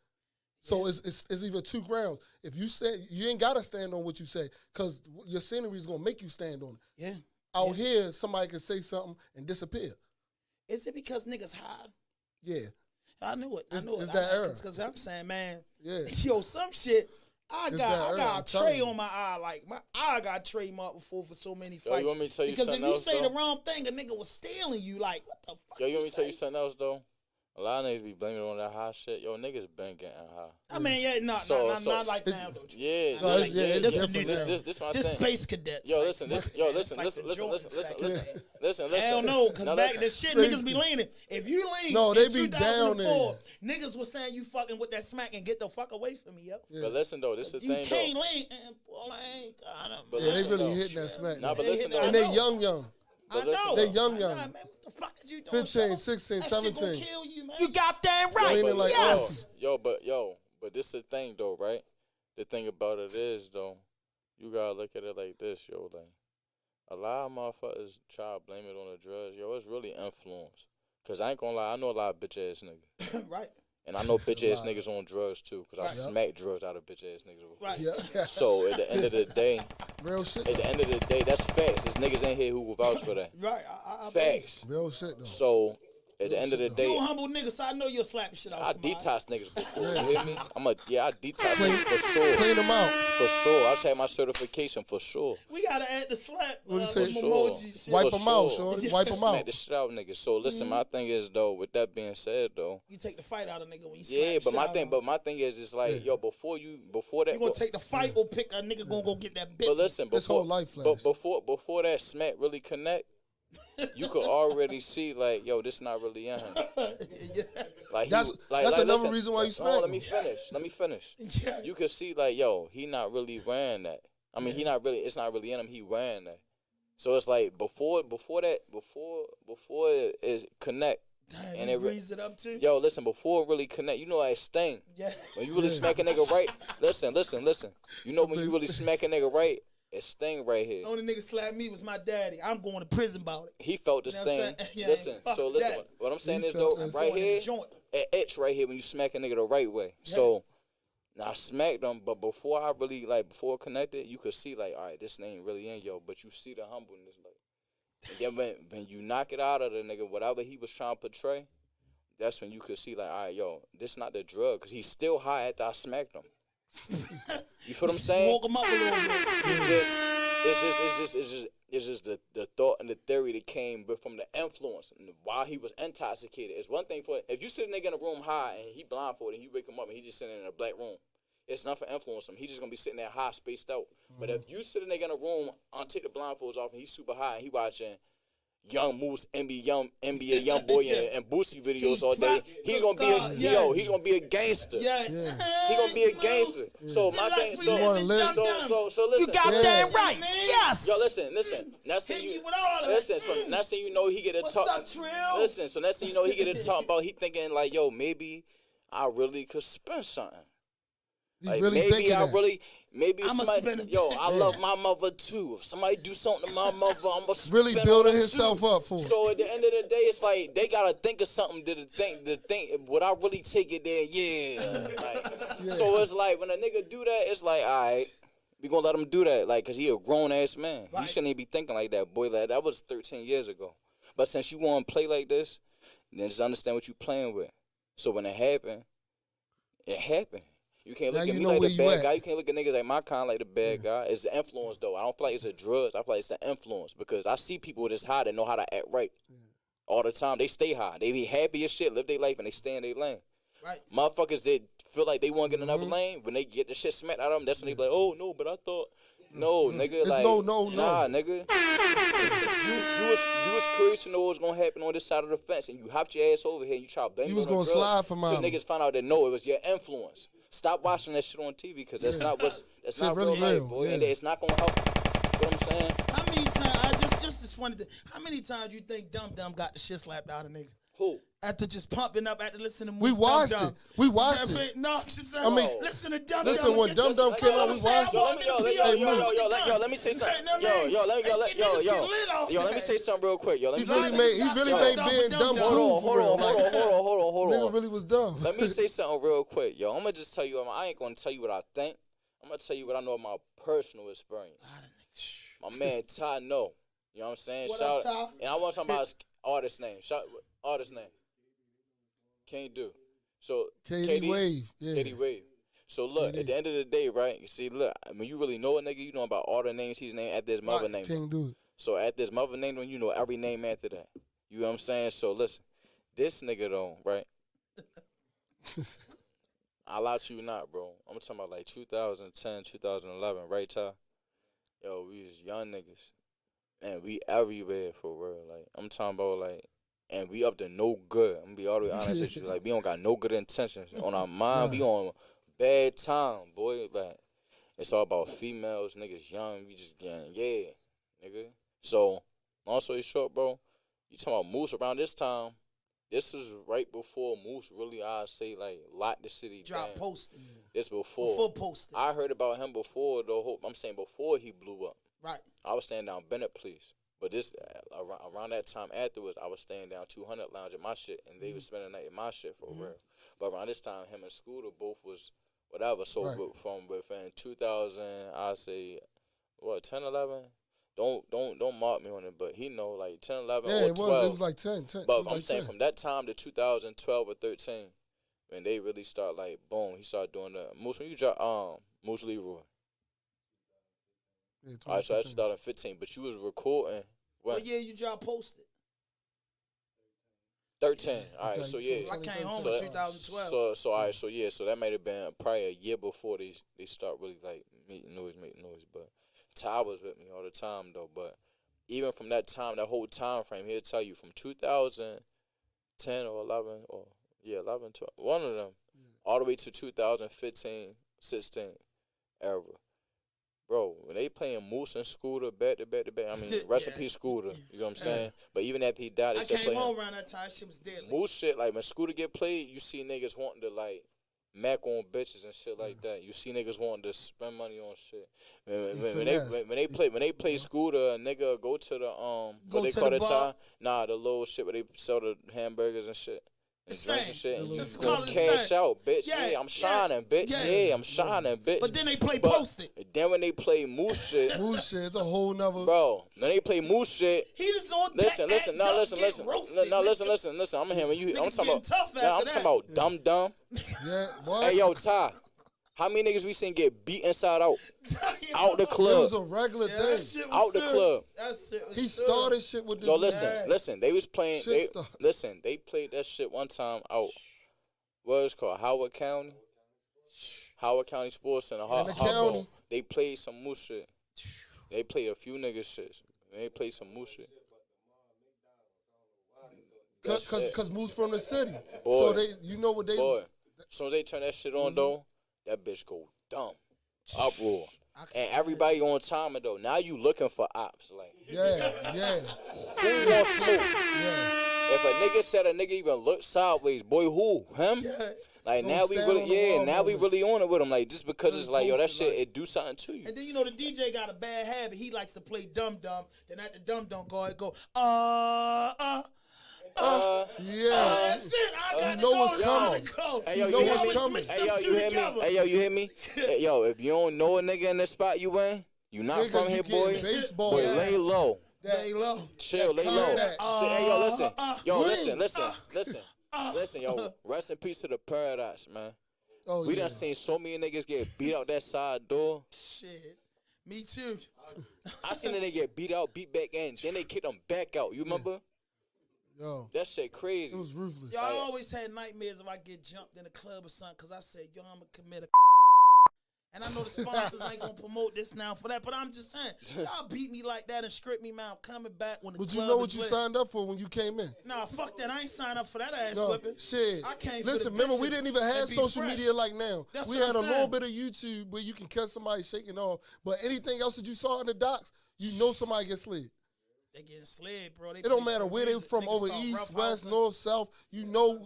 So it's either two grounds. If you say, you ain't got to stand on what you say because your scenery is going to make you stand on it. Yeah. Out here, somebody can say something and disappear. Is it because niggas high? Yeah. I knew it. It's that era. Because I'm saying, man, Yeah. yo, some shit. I got a tray you. on my eye. Like, my eye got trademarked before for so many fights. You want me to tell you because if something you else, say though? the wrong thing, a nigga was stealing you. Like, what the fuck? Yo, you want me to tell you say? something else, though? A lot of niggas be blaming it on that high shit. Yo, niggas been getting high. I mean, not like now, though. Yeah, No, it's different now. This my This thing. space cadets. Yo, like, listen, listen. Hell no, because Now back listen. the shit Space niggas be leaning. If you lean, No, they in be down 2004, niggas was saying you fucking with that smack and get the fuck away from me, yo. But listen, though, this is the You thing, can't though. lean, and boy, I ain't got him. But Yeah, they listen, really though. hitting that smack. Nah, but listen, though. And they young. I But listen, know. They young. Man, what the fuck is you doing? 15, son? 16, That shit gonna 17. kill you, man. You got damn right. Leaning like yes. But this is the thing, though, right? The thing about it is, though, you gotta look at it like this, yo. Like, a lot of motherfuckers try to blame it on the drugs. Yo, it's really influence. Cause I ain't gonna lie, I know a lot of bitch ass niggas. Right. And I know bitch ass niggas on drugs too, cause I smack drugs out of bitch ass niggas before. Right. Yeah. So at the end of the day, Real shit. at the end of the day, that's facts. There's niggas in here who will vouch for that. Right. I Facts. Real shit though. So at the end of the You a day, humble nigga, so I know you'll slap the shit out I somebody. detox niggas before. You hear me? I detox niggas for sure. Clean them out. For sure. I just had my certification for sure. We gotta add the slap. What you say? some Sure. emoji shit. Wipe For them out, sure. shorty. Wipe them Smack out. the shit out niggas. So listen, my thing is though, with that being said though, You take the fight out of nigga when you slap yeah, the but shit my out thing, of him. my thing is, it's like, yo, before that, You gonna take the fight or pick a nigga gonna go get that bitch? but listen, His whole life flash. before that smack really connect, you could already see like, yo, this not really in him. Like That's another listen, reason why you no, smack let me him. finish. Yeah. You could see like, yo, he not really wearing that. I mean, it's not really in him. He wearing that. So it's like before it connect. Damn, And you it raise it up too? Yo, listen, before it really connect, you know how it sting. Yeah. When you really smack a nigga right, listen. You know when you really smack a nigga right, it sting right here. The only nigga slapped me was my daddy. I'm going to prison about it. He felt the You know what I'm sting. saying? Yeah, Listen, fuck so listen. that. What I'm saying He is felt though, that right Going in here, the joint. it itch right here when you smack a nigga the right way. Yeah. So now I smacked him, but before I really before it connected, you could see like, all right, this ain't really in yo, but you see the humbleness like. And then when you knock it out of the nigga, whatever he was trying to portray, that's when you could see like, all right, yo, this not the drug, cause he's still high after I smacked him. You feel what I'm saying? Woke him up a little bit. It's just the thought and the theory that came from the influence and while he was intoxicated. It's one thing for if you sit a nigga in a room high and he blindfolded and you wake him up and he just sitting in a black room. It's not for influence him. He just gonna be sitting there high, spaced out. But if you sit a nigga in a room, take the blindfolds off and he's super high and he watching Young Moose, NBA Young Boy and Boosie videos all day, he's gonna be he's gonna be a gangster. Yeah. He gonna be a gangster. So my thing, so listen. You got that right. Yes. Yo, listen. Next thing you next thing you know, he get a What's talk. up, Trill? Listen, so next thing you know, he get a talk about. He thinking like, yo, maybe I really could spend something. Like really maybe thinking I that. really, maybe I'ma somebody. spend a Yo, bit. I love my mother too. If somebody do something to my mother, I'ma Really spend building on them himself too. up for it. So at the end of the day, it's like they gotta think of something to think. Would I really take it there? Yeah. Like, so it's like when a nigga do that, it's like, all right, we gonna let him do that, like, cause he a grown ass man. He shouldn't even be thinking like that, boy. Like that was 13 years ago. But since you want to play like this, then just understand what you playing with. So when it happened, it happened. You can't look Now at you me know like where the you bad at. guy. You can't look at niggas like my kind like the bad guy. It's the influence, though. I don't feel like it's the drugs. I feel like it's the influence because I see people that's high that know how to act right all the time. They stay high. They be happy as shit, live their life, and they stay in their lane. Right. Motherfuckers that feel like they want to get in another lane, when they get the shit smacked out of them, that's when they be like, oh, no, but I thought. No, nigga. It's like, no. Nah, nigga. You was curious to know what was going to happen on this side of the fence, and you hopped your ass over here and you tried to blame You it was on the gonna drugs slide for till mama. niggas found out that no, it was your influence. Stop watching that shit on TV because that's not what's that's Shit not really real life, real, boy. yeah. And it's not gonna help. You know what I'm saying? How many times? Just to most funny thing. How many times you think Dum Dum got the shit slapped out of nigga? Who? After just pumping up, after listening to We Moose watched Dum Dum. it. We watched it. No, I'm just saying. I mean, listen to Dum Dum. listen, when Dum Dum came out, we watched it. Let me say something. Let me say something real quick. He really made being dumb cool. Hold on. Nigga really was dumb. Let me say something real quick, yo. I'm gonna just tell you. I ain't gonna tell you what I think. I'm gonna tell you what I know of my personal experience. My man Ty know. You know what I'm saying? What up, Ty? And I want to talk about his artist name. Artist name. Can't do. So KD Wave. Yeah. KD Wave. So look, at the end of the day, right? You see, look, when you really know a nigga, you know about all the names he's named at this mother name. Can't do it. So at this mother name, you know every name after that. You know what I'm saying? So listen, this nigga though, right? I lie to you not, bro. I'm talking about like 2010, 2011, right, Ty? Yo, we was young niggas. And we everywhere for real. Like, I'm talking about like, and we up to no good. I'm gonna be all the way honest with you. Like, we don't got no good intentions on our mind. We on bad time, boy. Like, it's all about females, niggas young. We just getting, nigga. So, long story short, bro, you talking about Moose around this time. This is right before Moose really, I say, like, locked the city down. Drop posting. This before. Before posting. I heard about him before, though. I'm saying before he blew up. Right. I was staying down Bennett Place. But this around that time afterwards, I was staying down 200 Lounge at my shit, and they was spending the night in my shit for real. But around this time, him and Scooter both was whatever. So from within 2000, I say, what, 10, 11? Don't mark me on it, but he know like 10, 11 or 12. It was like 10. But I'm saying from that time to 2012 or 13, when they really start like boom, he started doing the Moose. When you drop Moose Leroy. Yeah, all right, so that's 2015. But you was recording. What year you drop posted? 13. All right, Okay, so yeah. I came home in 2012. So all right, so yeah, so that might have been probably a year before they start really like making noise. But Ty was with me all the time though. But even from that time, that whole time frame, he'll tell you from 2010 or 11 or 11, 12, one of them, all the way to 2015, 16 era. Bro, when they playing Moose and Scooter back to back, I mean, rest in peace, Scooter. You know what I'm saying? But even after he died, they still playing. I came home around that time. Shit was deadly. Moose shit, like when Scooter get played, you see niggas wanting to like mac on bitches and shit like that. You see niggas wanting to spend money on shit. When they play Scooter, a nigga go to the what they call the time? Nah, the little shit where they sell the hamburgers and shit. And drinks and shit, and just you gonna cash out, bitch. Yeah, I'm shining, bitch. Yeah, I'm shining, bitch. But then they play posted. Then when they play Moose shit, it's a whole nother. Bro, when they play Moose shit, he just on listen. I'm hearing you. I'm talking about dumb. Yeah, what? Hey, yo, Ty. How many niggas we seen get beat inside out? Out the club. It was a regular thing. Out the club. He started shit with this. Yo, listen. They was playing. They played that shit one time out. What is it called? Howard County. Howard County Sports Center. County. They played some Moose shit. They played a few niggas shit. They played some Moose shit. Cause Moose from the city. Boy, so you know what they. Boy, as soon as they turn that shit on though. That bitch go dumb. Uproar. And everybody on time though. Now you looking for ops. Like, yeah. Who want smoke? Yeah. If a nigga said a nigga even look sideways, boy, who? Him? Yeah. Like, now we really on it with him. Like, just because it's like, yo, that shit, it do something to you. And then, you know, the DJ got a bad habit. He likes to play dum-dum. Then at the dum-dum it go, that's it. I got to go. What's coming. Hey, yo, you hear me? Hey, yo, you hear me? Hey, yo, if you don't know a nigga in the spot you in, you not from here, boy. Boy, lay low. Lay low. Chill, lay low. Hey, yo, listen. Listen, yo. Rest in peace to the Paradise, man. We done seen so many niggas get beat out that side door. Shit. Me too. I seen a nigga get beat out, beat back in, then they kicked them back out. You remember? Yo, that shit crazy. It was ruthless. Yo, I always had nightmares if I get jumped in a club or something, because I said, yo, I'm going to commit a and I know the sponsors ain't going to promote this now for that, but I'm just saying, y'all beat me like that and strip me, man. I'm coming back when the club is But you know what you signed up for when you came in? Nah, fuck that. I ain't signed up for that ass whipping. Shit. I came Listen, for the remember, we didn't even have social media like now. That's we what had I'm a saying. little bit of YouTube where you can catch somebody shaking off, but anything else that you saw in the docs, you know somebody gets slid. They getting slid, bro. It don't matter where they from, over east, west, north, south. You know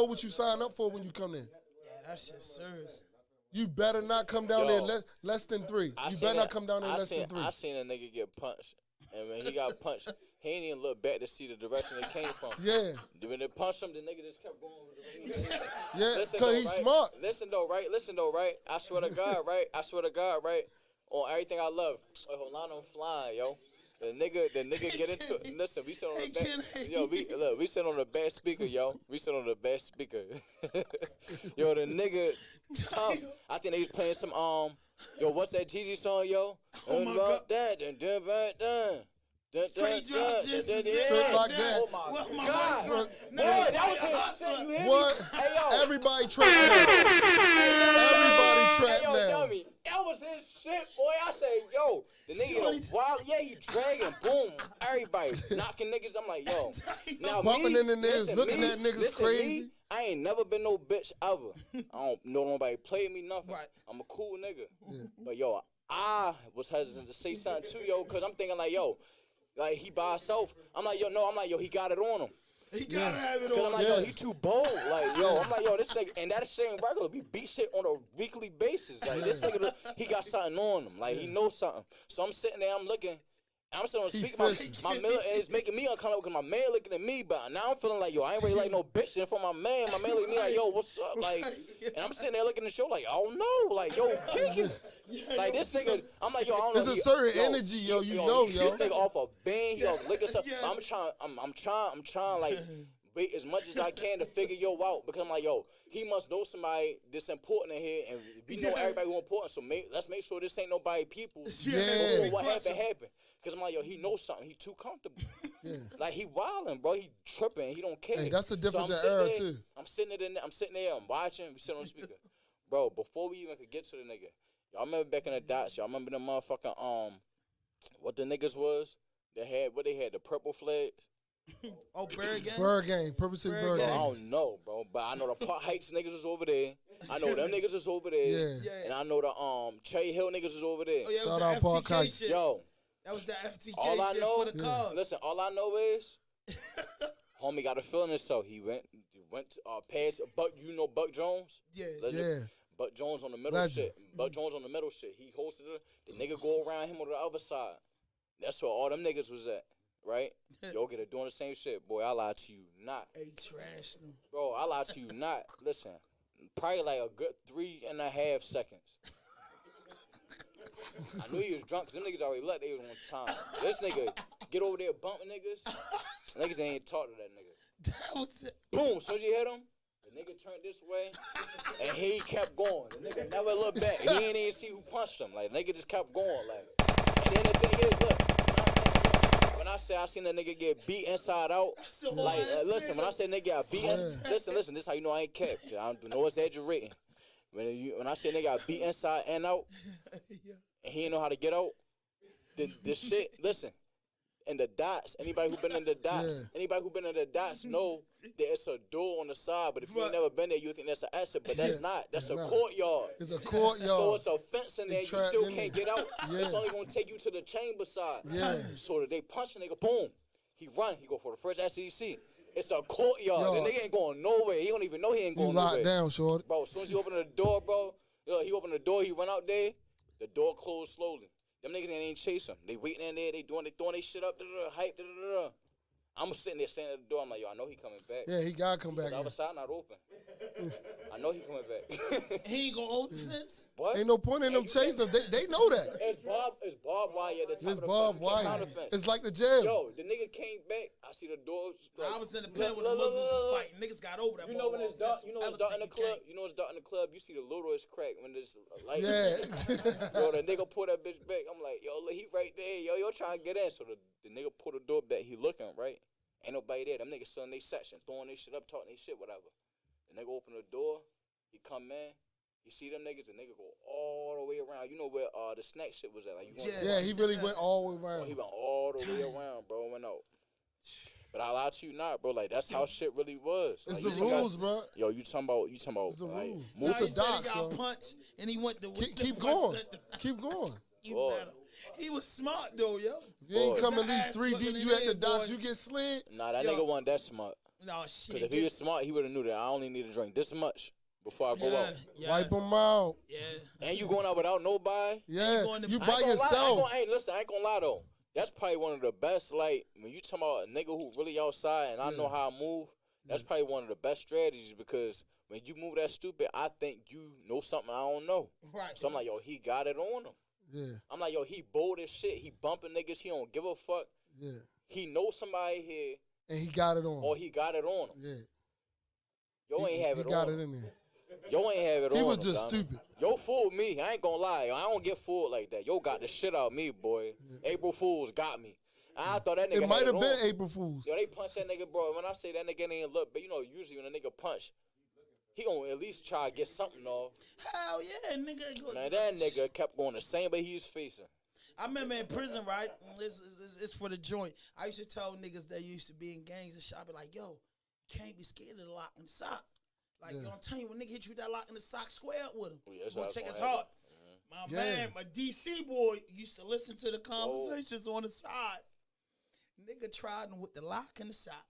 what you sign up for when you come in. Yeah, that's just serious. You better not come down there less than 3. You better not come down there less than 3. I seen a nigga get punched, and when he got punched, he ain't even look back to see the direction it came from. Yeah. When they punched him, the nigga just kept going. Yeah, because he's smart. Listen though, right? I swear to God, right? On everything I love. Wait, hold on, I'm flying, yo. The nigga get into it. Listen, we sit on the back. We sit on the back speaker, yo. We sit on the back speaker. Yo, the nigga tough. I think they was playing some what's that Jeezy song, yo? Oh my God. Straight drop, this is it. Straight like that. Oh my God. Boy, that was his shit. You hear me? What? Hey, yo. Everybody trap now. Everybody trap Hey, yo, now. dummy. That was his shit, boy. I say, yo, the nigga wild. Yeah, he dragging, boom. Everybody knocking niggas. I'm like, yo. Now Bumping into niggas, looking at niggas crazy. Me, I ain't never been no bitch ever. I don't know nobody play me nothing. Right. I'm a cool nigga. Yeah. But yo, I was hesitant to say something to yo, cause I'm thinking like, yo, like he by himself. I'm like, yo, he got it on him. He gotta have it Cause on. I'm like, yo, he too bold. Like, yo, I'm like, yo, this nigga, and that shit ain't regular. We beat shit on a weekly basis. Like, this nigga, he got something on him. Like, he knows something. So I'm sitting there, I'm looking. I'm sitting on the speaker. My man is making me uncomfortable because my man looking at me, but now I'm feeling like, yo, I ain't really like no bitch in front of my man. My man looking at me like, yo, what's up? Like, and I'm sitting there looking at the show like, oh no, like, yo, kick it. Like, this nigga, I'm like, yo, I don't know. There's a certain energy, yo, you know, yo. This nigga off a band, he off liquor stuff. I'm trying, like, wait as much as I can to figure yo out because I'm like, yo, he must know somebody that's important in here, and we know everybody who important. So let's make sure this ain't nobody people. Yeah. What happened? Because I'm like, yo, he knows something. He too comfortable. Yeah. Like he wilding, bro. He tripping. He don't care. Hey, that's the difference in era too. I'm sitting there. I'm watching. We sitting on the speaker, bro. Before we even could get to the nigga, y'all remember back in the dots? Y'all remember the motherfucking what the niggas was? They had the purple flags. Oh, Bird Gang? Bird Gang, purposely Bird Gang. I don't know, bro, but I know the Park Heights niggas is over there. I know them niggas is over there. Yeah. And I know the Cherry Hill niggas is over there. Oh, yeah, shout out Park Heights. Yo. That was the FTK all I shit know, for the cars. Listen, all I know is homie got a feeling himself. He went past Buck Jones? Yeah. Legend. Yeah. Buck Jones on the middle shit. Buck Jones on the middle shit. He hosted it. The nigga go around him on the other side. That's where all them niggas was at. Right? Yo, get it doing the same shit. Boy, I lied to you not. Hey, trash them. Bro, I lied to you not. Listen, probably like a good 3.5 seconds. I knew he was drunk because them niggas already left. They was on time. This nigga get over there bumping niggas. Niggas ain't talk to that nigga. That was it. Boom, as soon as you hit him, the nigga turned this way, and he kept going. The nigga never looked back. He ain't even see who punched him. Like, the nigga just kept going. Like, and then the thing is, look. When I say I seen a nigga get beat inside out, like, listen, when I say nigga got beat, listen, this is how you know I ain't kept. I don't know exaggerating. When I say nigga got beat inside and out, and he didn't know how to get out, the shit, listen, in the dots, anybody who been in the dots know that it's a door on the side, but if you ain't never been there, you think that's an exit, but that's not. That's a courtyard. It's a courtyard. So it's a fence in there, you still can't get out. It's only gonna take you to the chamber side. So that they punch the nigga, boom, he run, he go for the first SEC. It's the courtyard. The nigga ain't going nowhere. He don't even know he ain't going nowhere. You locked down, shorty. Bro, as soon as he opened the door, bro, he opened the door, he run out there, the door closed slowly. Them niggas ain't chase him. They waiting in there, they throwing their shit up, hype, I'm sitting there standing at the door. I'm like, yo, I know he coming back. Yeah, he gotta come back. The other side not open. I know he coming back. He ain't gonna open since. What? Ain't no point in them chasing them. They know that. It's barbed wire at the top It's of the barbed fence. wire. It's like the jail. Yo, the nigga came back. I see the doors. Like, I was in the pen when the Muslims was fighting. Niggas got over that. You know when it's dark. You know when it's dark in the club. You know it's dark in the club. You see the littlest crack when there's light. Yeah. Yo, the nigga pull that bitch back. I'm like, yo, look, he right there. Yo, trying to get in. So the nigga pull the door back. He looking right. Ain't nobody there. Them niggas still in their section, throwing their shit up, talking their shit, whatever. The nigga open the door. He come in. You see them niggas, the nigga go all the way around. You know where the snack shit was at. Like, yeah, he really went all the way around. He went all the way around, bro. Went out. But I lie to you not, bro. Like, that's how shit really was. It's like, the rules, bro. Yo, you talking about it's the like, rules. He got punched, and he went to keep going. Keep going. You Boy, better. He was smart though, yo. If you ain't Boy. come at The least ass 3 looking deep, in you at there, the docks, boy. you get slid. Nah, that Yo. nigga wasn't that smart. No shit. Because if he was smart, he would have knew that I only need to drink this much before I go yeah, out. yeah, Wipe them out. yeah. And you going out without nobody? Yeah, going to- you I by I ain't gonna lie, yourself. hey, listen, I ain't gonna lie though. That's probably one of the best. Like when you talking about a nigga who really outside, and I know how I move. That's probably one of the best strategies because when you move that stupid, I think you know something I don't know. Right. So I'm like, yo, he got it on him. Yeah, I'm like, yo, he bold as shit. He bumping niggas. He don't give a fuck. yeah. He knows somebody here, And he got it on. or he got it on him. Yeah. Yo ain't have he it got on it him. in there. Yo ain't have it on He him. was just dog. stupid. Yo fooled me. I ain't gonna lie. I don't get fooled like that. Yo got the shit out of me, boy. April Fools got me. I thought that nigga It might had have it been on. April Fool's. Yo, they punch that nigga, bro. When I say that nigga ain't look, but you know, usually when a nigga punch, he gonna at least try to get something off. Hell yeah, nigga. Man, that nigga kept going the same way he was facing. I remember in prison, right? It's for the joint. I used to tell niggas that used to be in gangs and shit, I be like, yo, you can't be scared of the lock in the sock. Like, you know what I'm telling you, when nigga hit you with that lock in the sock, square up with him. Oh, yeah, that's Gonna how take it's his gonna heart. happen. My man, my DC boy used to listen to the conversations on the side. Nigga tried him with the lock in the sock.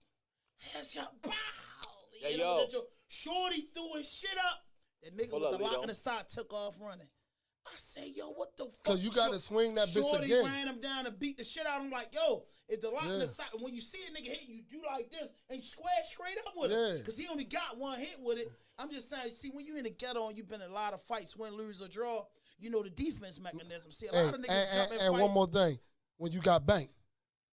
Headshot, bow! Hey, You yo. know, Shorty threw his shit up. That nigga Hold with up, the lock Lito. in the sock took off running. I say, yo, what the fuck? Because you got to swing that bitch Shorty again. ran him down and beat the shit out of him like, yo, if the lock in Yeah. the sock, when you see a nigga hit you, do like this and you square straight up with Yeah. him. Because he only got one hit with it. I'm just saying, see, when you in the ghetto and you've been in a lot of fights, win, lose, or draw, you know the defense mechanism. See, a lot of niggas jump in and fights. one more thing. When you got banked.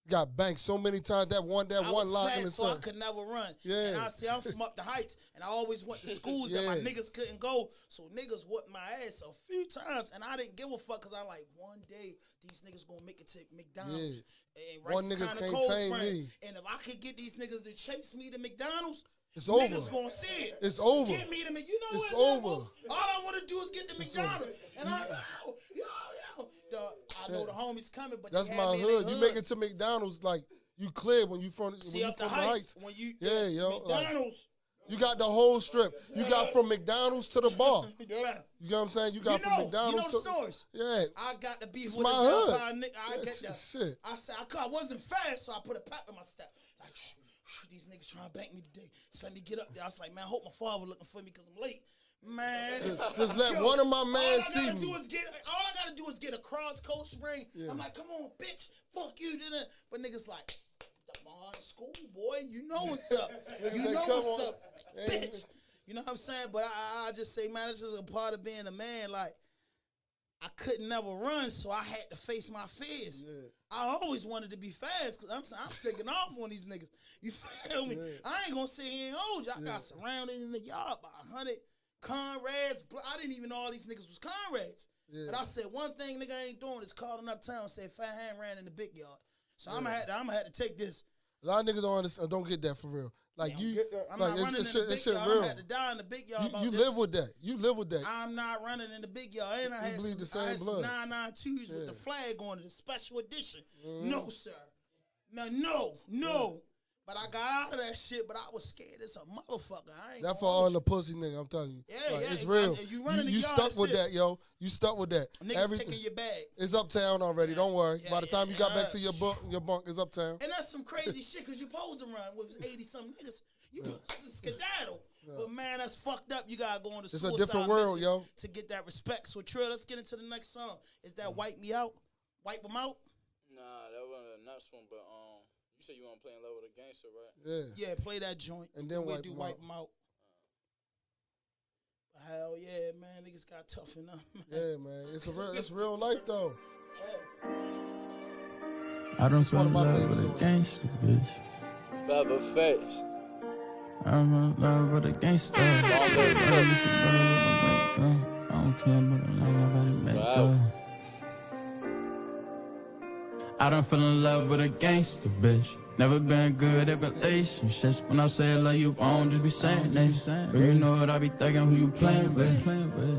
You got banked so many times. That one I was lock fat, in the so I sun. could never run. Yeah. And I see, I'm from up the heights, and I always went to schools that my Yeah. niggas couldn't go. So niggas whooped my ass a few times, and I didn't give a fuck because I like one day these niggas gonna make it to McDonald's. And One Rice niggas Kinda can't Cold tame Spring. me. And if I could get these niggas to chase me to McDonald's, It's niggas over. gonna see it. It's over. Get me to McDonald's. You know It's what? over. All I want to do is get to McDonald's. And I, yo. I know the homies coming, but That's they my had me in hood. their You make it to McDonald's like you clear when you from See when you up the from the heights, heights. when you Yeah, yo, like- McDonald's. You got the whole strip. You got from McDonald's to the bar. Yeah. You know what I'm saying? You got from you McDonald's know the to stores. yeah. I got the beef It's with my the hood. vampire nigga. I Yeah, get that. shit. I said I wasn't fast, so I put a pep in my step. Like these niggas trying to bank me today. So let me get up there. I was like, man, I hope my father looking for me because I'm late. Man, Just let one of my mans all I see gotta me. do is get a cross coat spring. Yeah. I'm like, come on, bitch, fuck you, didn't. But niggas like, I'm on school, boy. You know what's up. You Niggas know come what's on. up, bitch. You know what I'm saying? But I just say, man, it's just a part of being a man. Like, I couldn't never run, so I had to face my fears. Yeah. I always wanted to be fast because I'm taking off on these niggas. You feel me? Yeah. I ain't gonna sit here and hold you. I got surrounded in the yard by 100 Conrads. I didn't even know all these niggas was Conrads. Yeah. But I said one thing nigga ain't doing is calling uptown and say Fat Hand ran in the big yard. So I'm gonna have to take this. A lot of niggas don't understand, don't get that for real. Like I'm like not running in the big shit yard. real. I'm gonna have to die in the big yard. about You this. live with that. You live with that. I'm not running in the big yard. And I You had bleed some, the same I had blood. some 992s with Yeah. the flag on it, the special edition. Mm-hmm. No, sir. No. But I got out of that shit, but I was scared as a motherfucker. I ain't That for gonna all hold the pussy nigga, I'm telling you. Yeah, Like, yeah, it's if real. you run in the You yard, stuck that's with it. that, yo. You stuck with that. you. Niggas taking your bag. It's uptown already. Don't worry. Yeah, By the time you got yeah. back to your bunk, it's uptown. And that's some crazy shit because you supposed to run with 80-something niggas. You supposed to skedaddle. But man, that's fucked up. You gotta go on the It's suicide a different world, mission yo. to get that respect. So Trill, let's get into the next song. Is that Wipe Me Out? Wipe them out? Nah, that wasn't a nuts one, but you said you want to play in love with a gangster, right? Yeah. Yeah, play that joint. And then we'll wipe do 'em wipe out. them out. Hell yeah, man. Niggas got toughen up. Yeah, man. It's real life though. I don't fall One in of my love with favorites a on- gangster, bitch. Feather face. I don't fall in love with a gangster. Long live I Trill. don't care about it, like nobody make Wow. up. I done fell in love with a gangster, bitch. Never been good at relationships. When I say I love you, I don't just be saying that. But you know what I be thugging, who you playing with.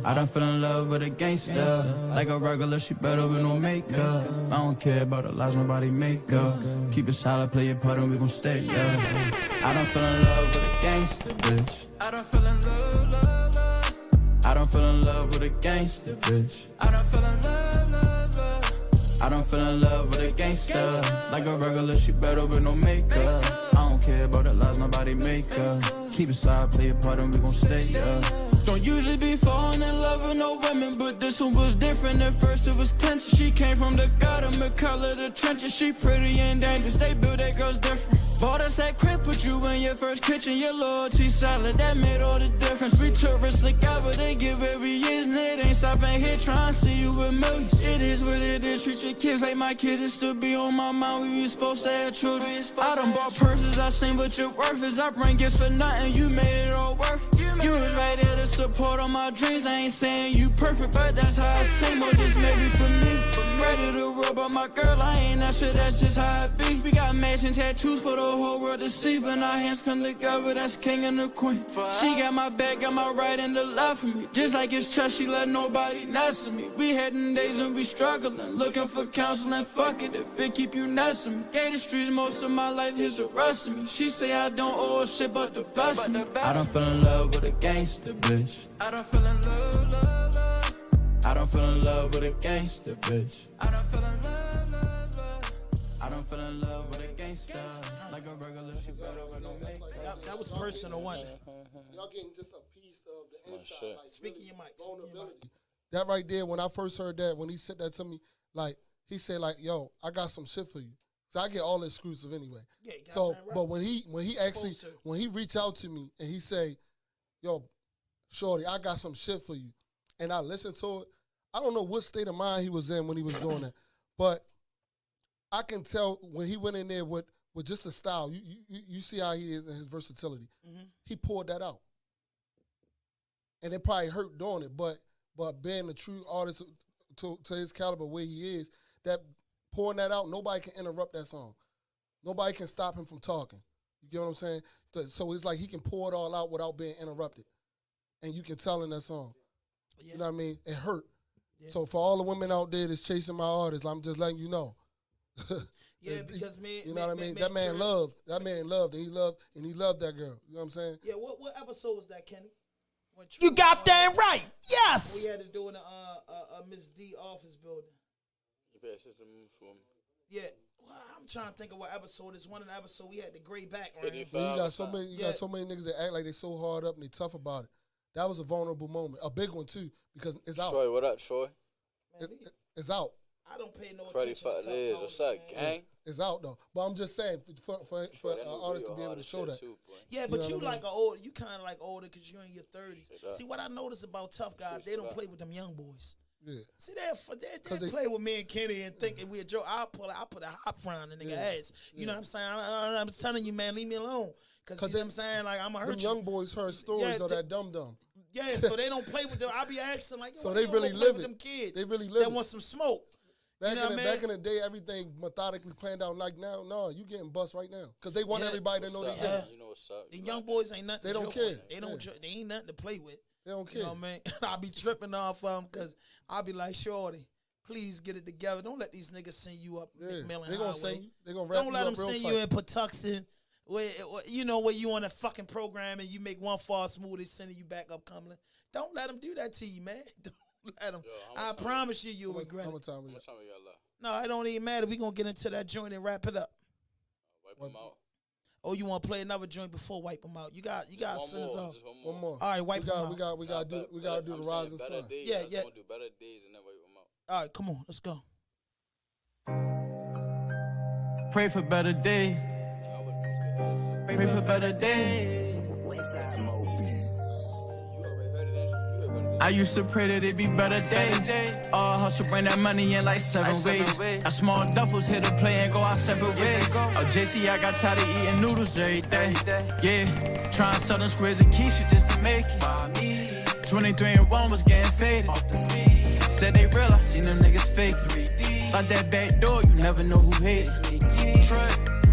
I done fell in love with a gangster. Like a regular, she better with no makeup. I don't care about the lies nobody make up. Keep it solid, play your part and we gon' stay, yeah. I done fell in love with a gangster, bitch. I done fell in love. I done fell in love with a gangster, bitch. I done fell in love. I don't fell in love with a gangster. Like a regular, she better with no makeup. I don't care about the lies nobody make up. Keep it side, play a part, and we gon' stay up. Don't usually be falling in love with no women, but this one was different. At first it was tension. She came from the gutter, McCullough, the trenches. She pretty and dangerous. They build that girls different. Bought us that crib, put you in your first kitchen. Your loyalty solid, that made all the difference. We took risks together, they give every year, and it ain't stopping here trying to see you with millions. It is what it is. Treat your kids like my kids. It still be on my mind. We be supposed to have children. I done bought purses, I seen what your worth is. I bring gifts for nothing, you made it all worth. You was right there to support all my dreams. I ain't saying you perfect, but that's how I sing. More just maybe for me. Ready to rub on my girl, I ain't that shit, that's just how it be. We got matching tattoos for the whole world to see. When our hands come together, that's king and the queen. She got my back, got my right and the left for me. Just like it's trust, she let nobody nestle me. We hadin' days when we struggling, looking for counseling. Fuck it, if it keep you nesting me. Gay the streets most of my life, here's the rest of me. She say I don't owe a shit but the best of me. I don't fell in love with a gangster bitch. I don't fell in love, love, love. I don't fell in love with a gangster bitch. I don't fell in love, love, love. I don't fell in love with a gangster. Like a regular, she better with no makeup. That was personal one. Y'all getting just a piece of the inside. Like, Speaking your mic. vulnerability. That right there, when I first heard that, when he said that to me, like, he said, like, yo, I got some shit for you. So I get all the exclusive anyway. Yeah, so, right. But when he actually, when he reached out to me and he say, yo, shorty, I got some shit for you, and I listened to it, I don't know what state of mind he was in when he was doing that, but I can tell when he went in there with just the style, you see how he is and his versatility. Mm-hmm. He poured that out. And it probably hurt doing it, but being a true artist to his caliber where he is, that pouring that out, nobody can interrupt that song. Nobody can stop him from talking. You get what I'm saying? So it's like he can pour it all out without being interrupted. And you can tell in that song. Yeah. You know what I mean? It hurt. Yeah. So for all the women out there that's chasing my artists, I'm just letting you know. Yeah, because man, you know what I mean? That man loved, and he loved that girl. You know what I'm saying? Yeah, what episode was that, Kenny? You got that right. Yes. We had to do in a Miss D office building. Yeah. Well, I'm trying to think of what episode. It's one of the episodes we had the gray background. You got so many niggas that act like they so hard up and they tough about it. That was a vulnerable moment, a big one too, because it's out. Troy, what up, Troy? It's out. I don't pay no attention to tough tones. What's up, gang? It's out though, but I'm just saying for an artist to be able to show that. Yeah, but you like older. You kind of like older because you're in your 30s. See what I notice about tough guys? They don't play with them young boys. Yeah. See, they play with me and Kenny and think we a joke. I put a hop frown in the nigga ass. You know what I'm saying? I'm telling you, man, leave me alone. Because you know what I'm saying? Like, I'm going to hurt you. Young boys heard stories of that dumb. Yeah, so they don't play with them. I be asking, like, so they really live with them kids. They really live They want some smoke. Back in the day, everything methodically planned out. Like now, no, you getting bust right now because they want everybody to know they get. You know what's up. The young boys ain't nothing. They don't care. They don't. They ain't nothing to play with. They don't care. You know what I mean? I be tripping off them because I be like, shorty, please get it together. Don't let these niggas send you up McMillan They gonna Highway. send you. They gonna wrap Don't let them send you in Patuxent. Where you on a fucking program and you make one false move, they sending you back up Cumberland. Don't let them do that to you, man. Don't let them. I promise you'll regret it. How much time we got left? No, it don't even matter. We gonna get into that joint and wrap it up. Wipe them out. Oh, you want to play another joint before wipe them out? You got send us off. One more. All right, wipe them out. We got to do the rising sun. Yeah. I'm gonna do better days and then wipe them out. All right, come on, let's go. Pray for better days. Pray for better days. I used to pray that it be better days. All hustle, bring that money in like 7 ways. A small duffels hit a play and go our separate ways. Oh, JC, I got tired of eating noodles every day. Yeah, trying to sell them squares of quiche just to make it. 23 and 1 was getting faded. Said they real, I seen them niggas fake. Like that back door, you never know who hates.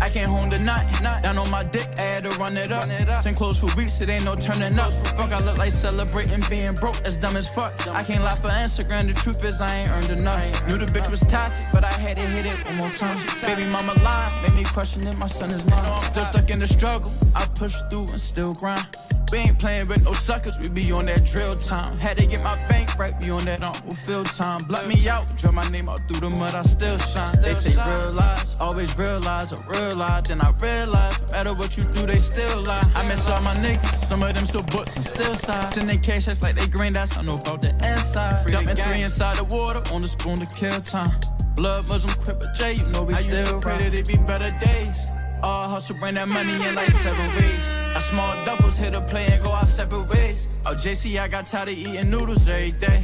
I came home tonight, down on my dick, I had to run it up. Same clothes for weeks, it ain't no turning up. Fuck, I look like celebrating being broke, that's dumb as fuck. I can't lie for Instagram, the truth is I ain't earned enough. Knew the bitch was toxic, but I had to hit it one more time. Baby mama lied, made me question if my son is mine. Still stuck in the struggle, I push through and still grind. We ain't playing with no suckers, we be on that drill time. Had to get my bank right, be on that Uncle Phil time. Block me out, draw my name out through the mud, I still shine. They say real lies, always realize a real lie. Then I realize, no matter what you do, they still lie. I miss all my niggas, some of them still books and still side. Sending cash checks like they green, that's I know about the inside. Dumping 3 inside the water, on the spoon to kill time. Blood Muslim crip, but Jay, you know we still pray that it be better days. All hustle, bring that money in like 7 weeks. A small duffels hit a play and go our separate ways. Oh, JC, I got tired of eating noodles every day.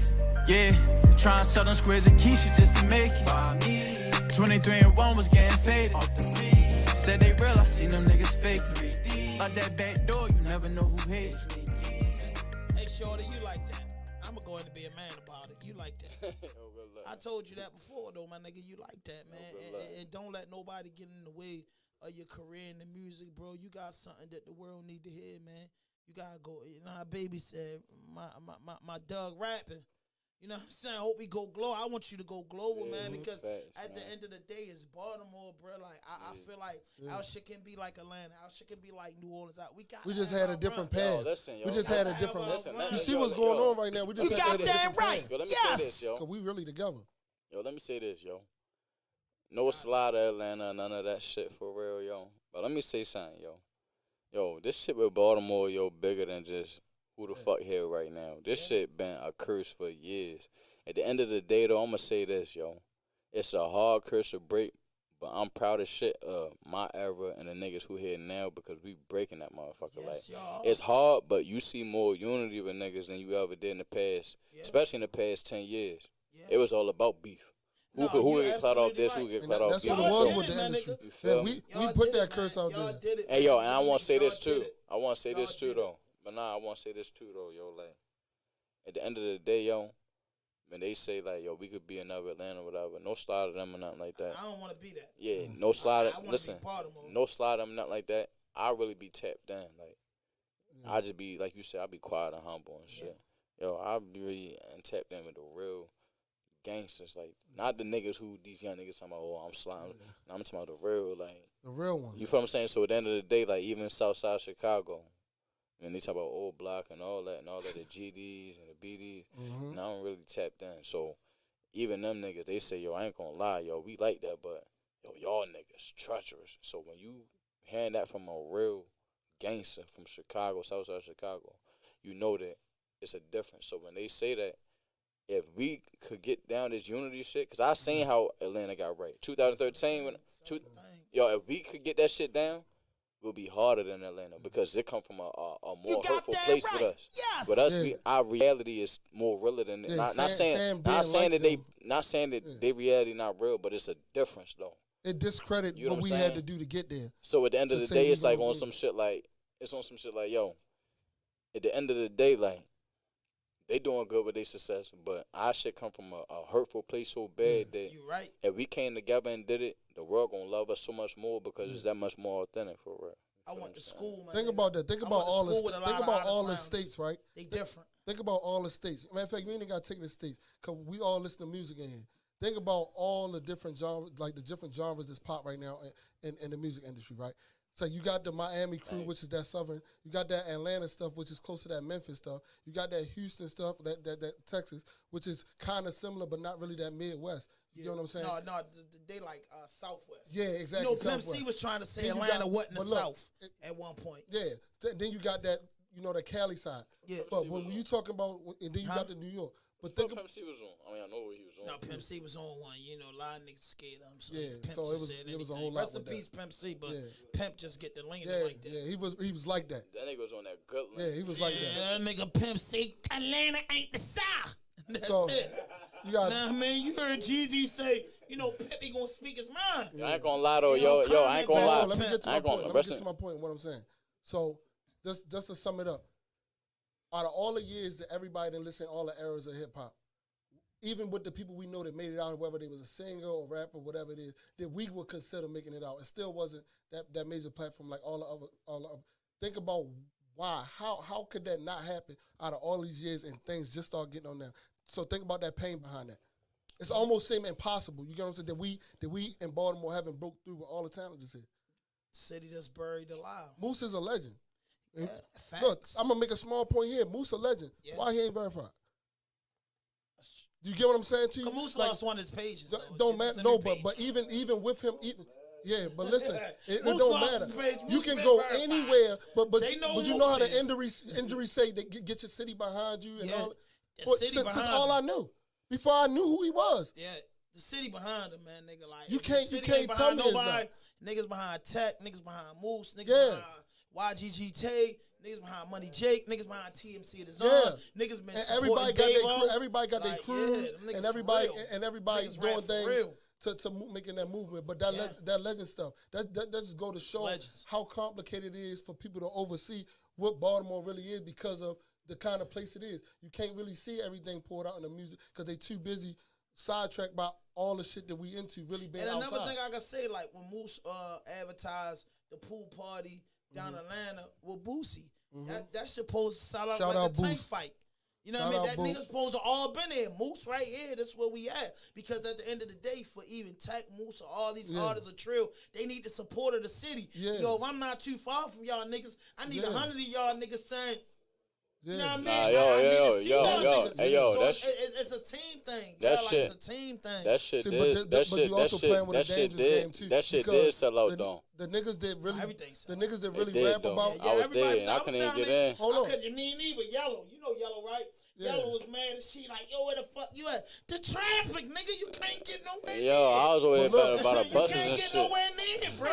Yeah, trying to sell them squares of quiche just to make it. 23 and 1 was getting faded. Said they real, I seen them niggas fake. Like that back door, you never know who hates. Hey, Shorty, you like that? I'ma go in and be a man about it. You like that? I told you that before, though, my nigga. You like that, man. And don't let nobody get in the way of your career in the music, bro. You got something that the world need to hear, man. You gotta go. You know how Baby said, my Doug rapping. You know what I'm saying? I hope we go global. I want you to go global, man, because at the end of the day, it's Baltimore, bro. Like I feel like our shit can be like Atlanta. Our shit can be like New Orleans. We just had a different path. We just had a different. You see what's going on right now? We just had a different path. Yo, let me say this, yo. Cause we really together. Yo, let me say this, yo. No slide of Atlanta, none of that shit for real, yo. But let me say something, yo. Yo, this shit with Baltimore, yo, bigger than just who the fuck here right now. This shit been a curse for years. At the end of the day, though, I'm going to say this, yo. It's a hard curse to break, but I'm proud of shit of my era and the niggas who here now because we breaking that motherfucker. It's hard, but you see more unity with niggas than you ever did in the past, especially in the past 10 years. It was all about beef. Who could get clout out this? Who get clout out this? That's what it was with the industry. We put that curse out there. Hey, yo, and I want to say this too. I want to say this too, though. But nah, I want to say this too, though, yo. Like, at the end of the day, yo, when they say, like, yo, we could be another Atlanta or whatever, no slide of them or nothing like that. I don't want to be that. Yeah, no slide. Listen, no slide of them, nothing like that. I really be tapped in. Like, I just be, like you said, I be quiet and humble and shit. Yo, I be really tapped in with the real gangsters, like not the niggas who these young niggas talking about, oh, I'm sliding. No, I'm talking about the real, like the real ones. You feel what I'm saying? So at the end of the day, like even Southside Chicago, and they talk about old block and all that, the GDs and the BDs, and I don't really tapped in. So even them niggas, they say, yo, I ain't gonna lie, yo, we like that, but yo, y'all niggas treacherous. So when you hearing that from a real gangster from Chicago, Southside Chicago, you know that it's a difference. So when they say that, if we could get down this unity shit, because I seen how Atlanta got right. 2013, if we could get that shit down, we'll be harder than Atlanta because it come from a more hurtful place with us. Yes. With us, our reality is more realer than it. Not saying that they reality not real, but it's a difference though. It discredit what we had to do to get there. So at the end of the day, it's like on some shit like yo. At the end of the day, like. They doing good with their success, but our shit come from a hurtful place so bad that if we came together and did it, the world gonna love us so much more because it's that much more authentic for real. I went to school, man. Think about that. Think about all the states, right? They different. Think about all the states. Matter of fact, we ain't got to take the states because we all listen to music in here. Think about all the different genres, like the different genres that's pop right now in the music industry, right? So you got the Miami crew, which is that southern. You got that Atlanta stuff, which is close to that Memphis stuff. You got that Houston stuff, that Texas, which is kind of similar but not really that Midwest. You know what I'm saying? No, they like Southwest. Yeah, exactly. You know, Pimp C was trying to say Atlanta wasn't the South at one point. Yeah. Then you got that, the Cali side. Yeah. But when you talking about, and then you got the New York. But think Pimp C was on. I mean, I know where he was on. No, Pimp C was on one. A lot of niggas scared him. So Pimp so it was a whole lot. Rest in peace, Pimp C, but Pimp just get the leaning like that. Yeah, he was like that. That nigga was on that good lean. Yeah, he was like that. That nigga Pimp C, Atlanta ain't the South. That's it. You got. Nah, man, you heard Jeezy say, Pimp, he gonna speak his mind. I ain't gonna lie though, yo, I ain't gonna lie. Let me get to my point. Let me get to my point. What I'm saying. So, just to sum it up, out of all the years that everybody done listened, all the eras of hip hop. Even with the people we know that made it out, whether they was a singer or rapper, whatever it is, that we would consider making it out. It still wasn't that major platform like all the other. Think about why. How could that not happen out of all these years and things just start getting on now? So think about that pain behind that. It's almost seem impossible. You get what I'm saying? That we in Baltimore haven't broke through with all the talent that's here. City that's buried alive. Moose is a legend. Look, I'm gonna make a small point here. Moose a legend. Yeah. Why he ain't verified? Do you get what I'm saying to you? Moose lost one of his pages. Don't matter. No, but even with him, yeah. But listen, it don't matter. You can go anywhere, but you know how the injury say they get your city behind you and all. Since all I knew, before I knew who he was. Yeah. The city behind him, man, nigga. Like you can't tell me nobody. Niggas behind Tech, niggas behind Moose, niggas behind YGG Tay, niggas behind Money Jake, niggas behind TMC the Zone, niggas been supporting everybody got their crews, and everybody's doing things to making that movement. But that legend stuff, that just go to show how complicated it is for people to oversee what Baltimore really is because of the kind of place it is. You can't really see everything poured out in the music because they too busy sidetracked by all the shit that we into really being outside. And another thing I can say, like when Moose advertised the pool party down Atlanta with Boosie, that shit supposed to sell out like a tank fight. You know what I mean? That nigga supposed to all been there. Moose right here, that's where we at. Because at the end of the day, for even Tech, Moose, or all these artists of Trill, they need the support of the city. Yeah. Yo, if I'm not too far from y'all niggas, I need 100 of y'all niggas saying, you know what I mean? It's a team thing. It's a team thing. That shit did sell out though. The niggas that really, rap though. about. I was there and I couldn't even get in. Hold on. I couldn't either. Yellow, you know Yellow, right? Yeah. Yellow was mad as shit. Like, yo, where the fuck you at? The traffic, nigga. You can't get nowhere near. Yo, I was over there about a buses and shit. You can't get nowhere near, bro.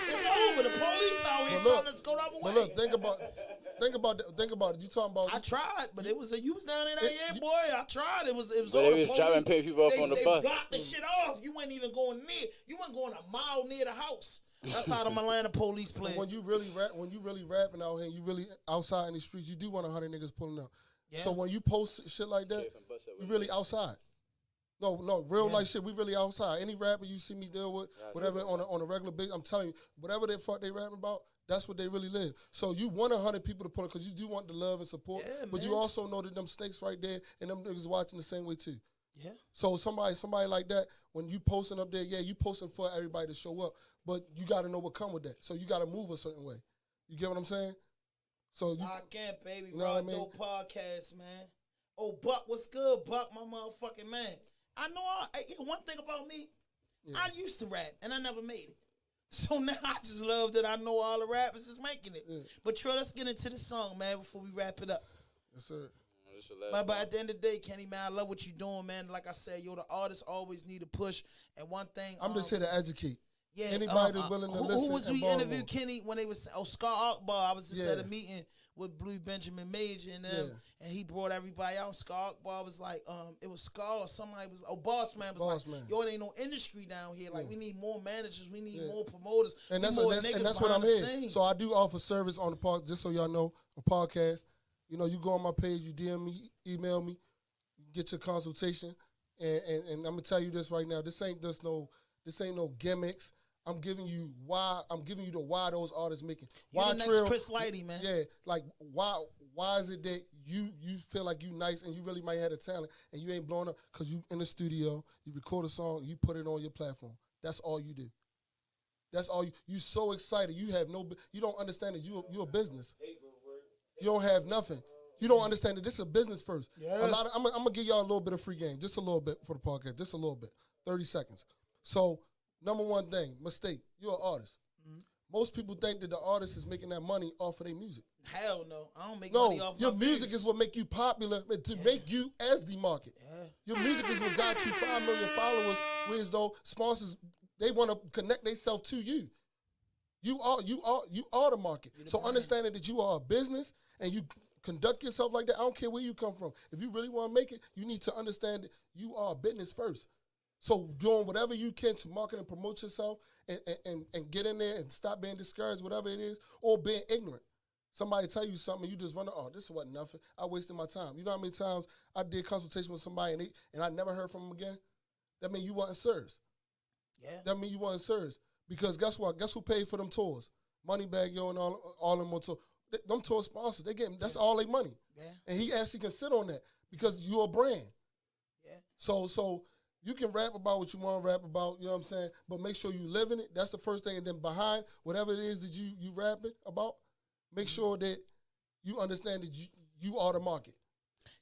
It's over. The police out here telling us to go the other way. But look, think about it. You talking about? I tried, but you was down in that boy. I tried. It was. But they was driving people up on the bus. They blocked the shit off. You weren't even going near. You weren't going a mile near the house. That's how the Atlanta police play. When you really rapping out here, and you really outside in the streets, you do want 100 niggas pulling up. Yeah. So when you post shit like that, we really outside. No, real life shit. We really outside. Any rapper you see me deal with, whatever on a regular basis, I'm telling you, whatever the fuck they rapping about, that's what they really live. So you want 100 people to pull up because you do want the love and support, but you also know that them snakes right there and them niggas watching the same way too. Yeah. So somebody like that, when you posting up there, you posting for everybody to show up, but you got to know what come with that. So you got to move a certain way. You get what I'm saying? So I can't, baby. You know what I mean? Podcast, man. Oh, Buck, what's good, Buck? My motherfucking man. I know. One thing about me, I used to rap and I never made it. So now I just love that I know all the rappers is making it. Yeah. But Trill, let's get into the song, man, before we wrap it up. Yes, sir. But at the end of the day, Kenny, man, I love what you're doing, man. Like I said, the artists always need a push. And one thing, I'm just here to educate. Yeah, anybody that's willing to listen. Who was we interviewed, Kenny, when they was Scar Akbar? I was just at a meeting with Blue Benjamin Major and them, and he brought everybody out. Scar Akbar was like, it was Scar or somebody was, Boss Man was yo, it ain't no industry down here. Like, we need more managers, we need more promoters, and that's what I'm here. So I do offer service on the podcast, just so y'all know, a podcast. You know, you go on my page, you DM me, email me, get your consultation, and I'm gonna tell you this right now. This ain't no gimmicks. I'm giving you the why those artists making. Why the next Chris Lighty, man. Yeah, like why is it that you feel like you nice and you really might have the talent and you ain't blowing up because you in the studio, you record a song, you put it on your platform. That's all you do. That's all you so excited. You don't understand that you're a business. You don't have nothing. You don't understand that this is a business first. Yeah. I'm gonna give y'all a little bit of free game, just a little bit for the podcast, just a little bit, 30 seconds. So, number one thing, mistake. You're an artist. Mm-hmm. Most people think that the artist is making that money off of their music. Hell no, I don't make money off your music is what make you popular to make you as the market. Yeah. Your music is what got you 5 million followers. Whereas though sponsors, they want to connect themselves to you. You are the market. So understanding that you are a business and you conduct yourself like that, I don't care where you come from. If you really want to make it, you need to understand that you are a business first. So doing whatever you can to market and promote yourself and get in there and stop being discouraged, whatever it is, or being ignorant. Somebody tell you something, you just run, this wasn't nothing. I wasted my time. You know how many times I did consultation with somebody and I never heard from them again? That means you wasn't serious. Yeah. That means you wasn't serious. Because guess what? Guess who paid for them tours? Moneybag Yo and all them on tour. Them tour sponsors, that's all their money. Yeah. And he actually can sit on that because you're a brand. Yeah. So you can rap about what you want to rap about, you know what I'm saying? But make sure you live in it. That's the first thing. And then behind whatever it is that you rapping about, make sure that you understand that you are the market.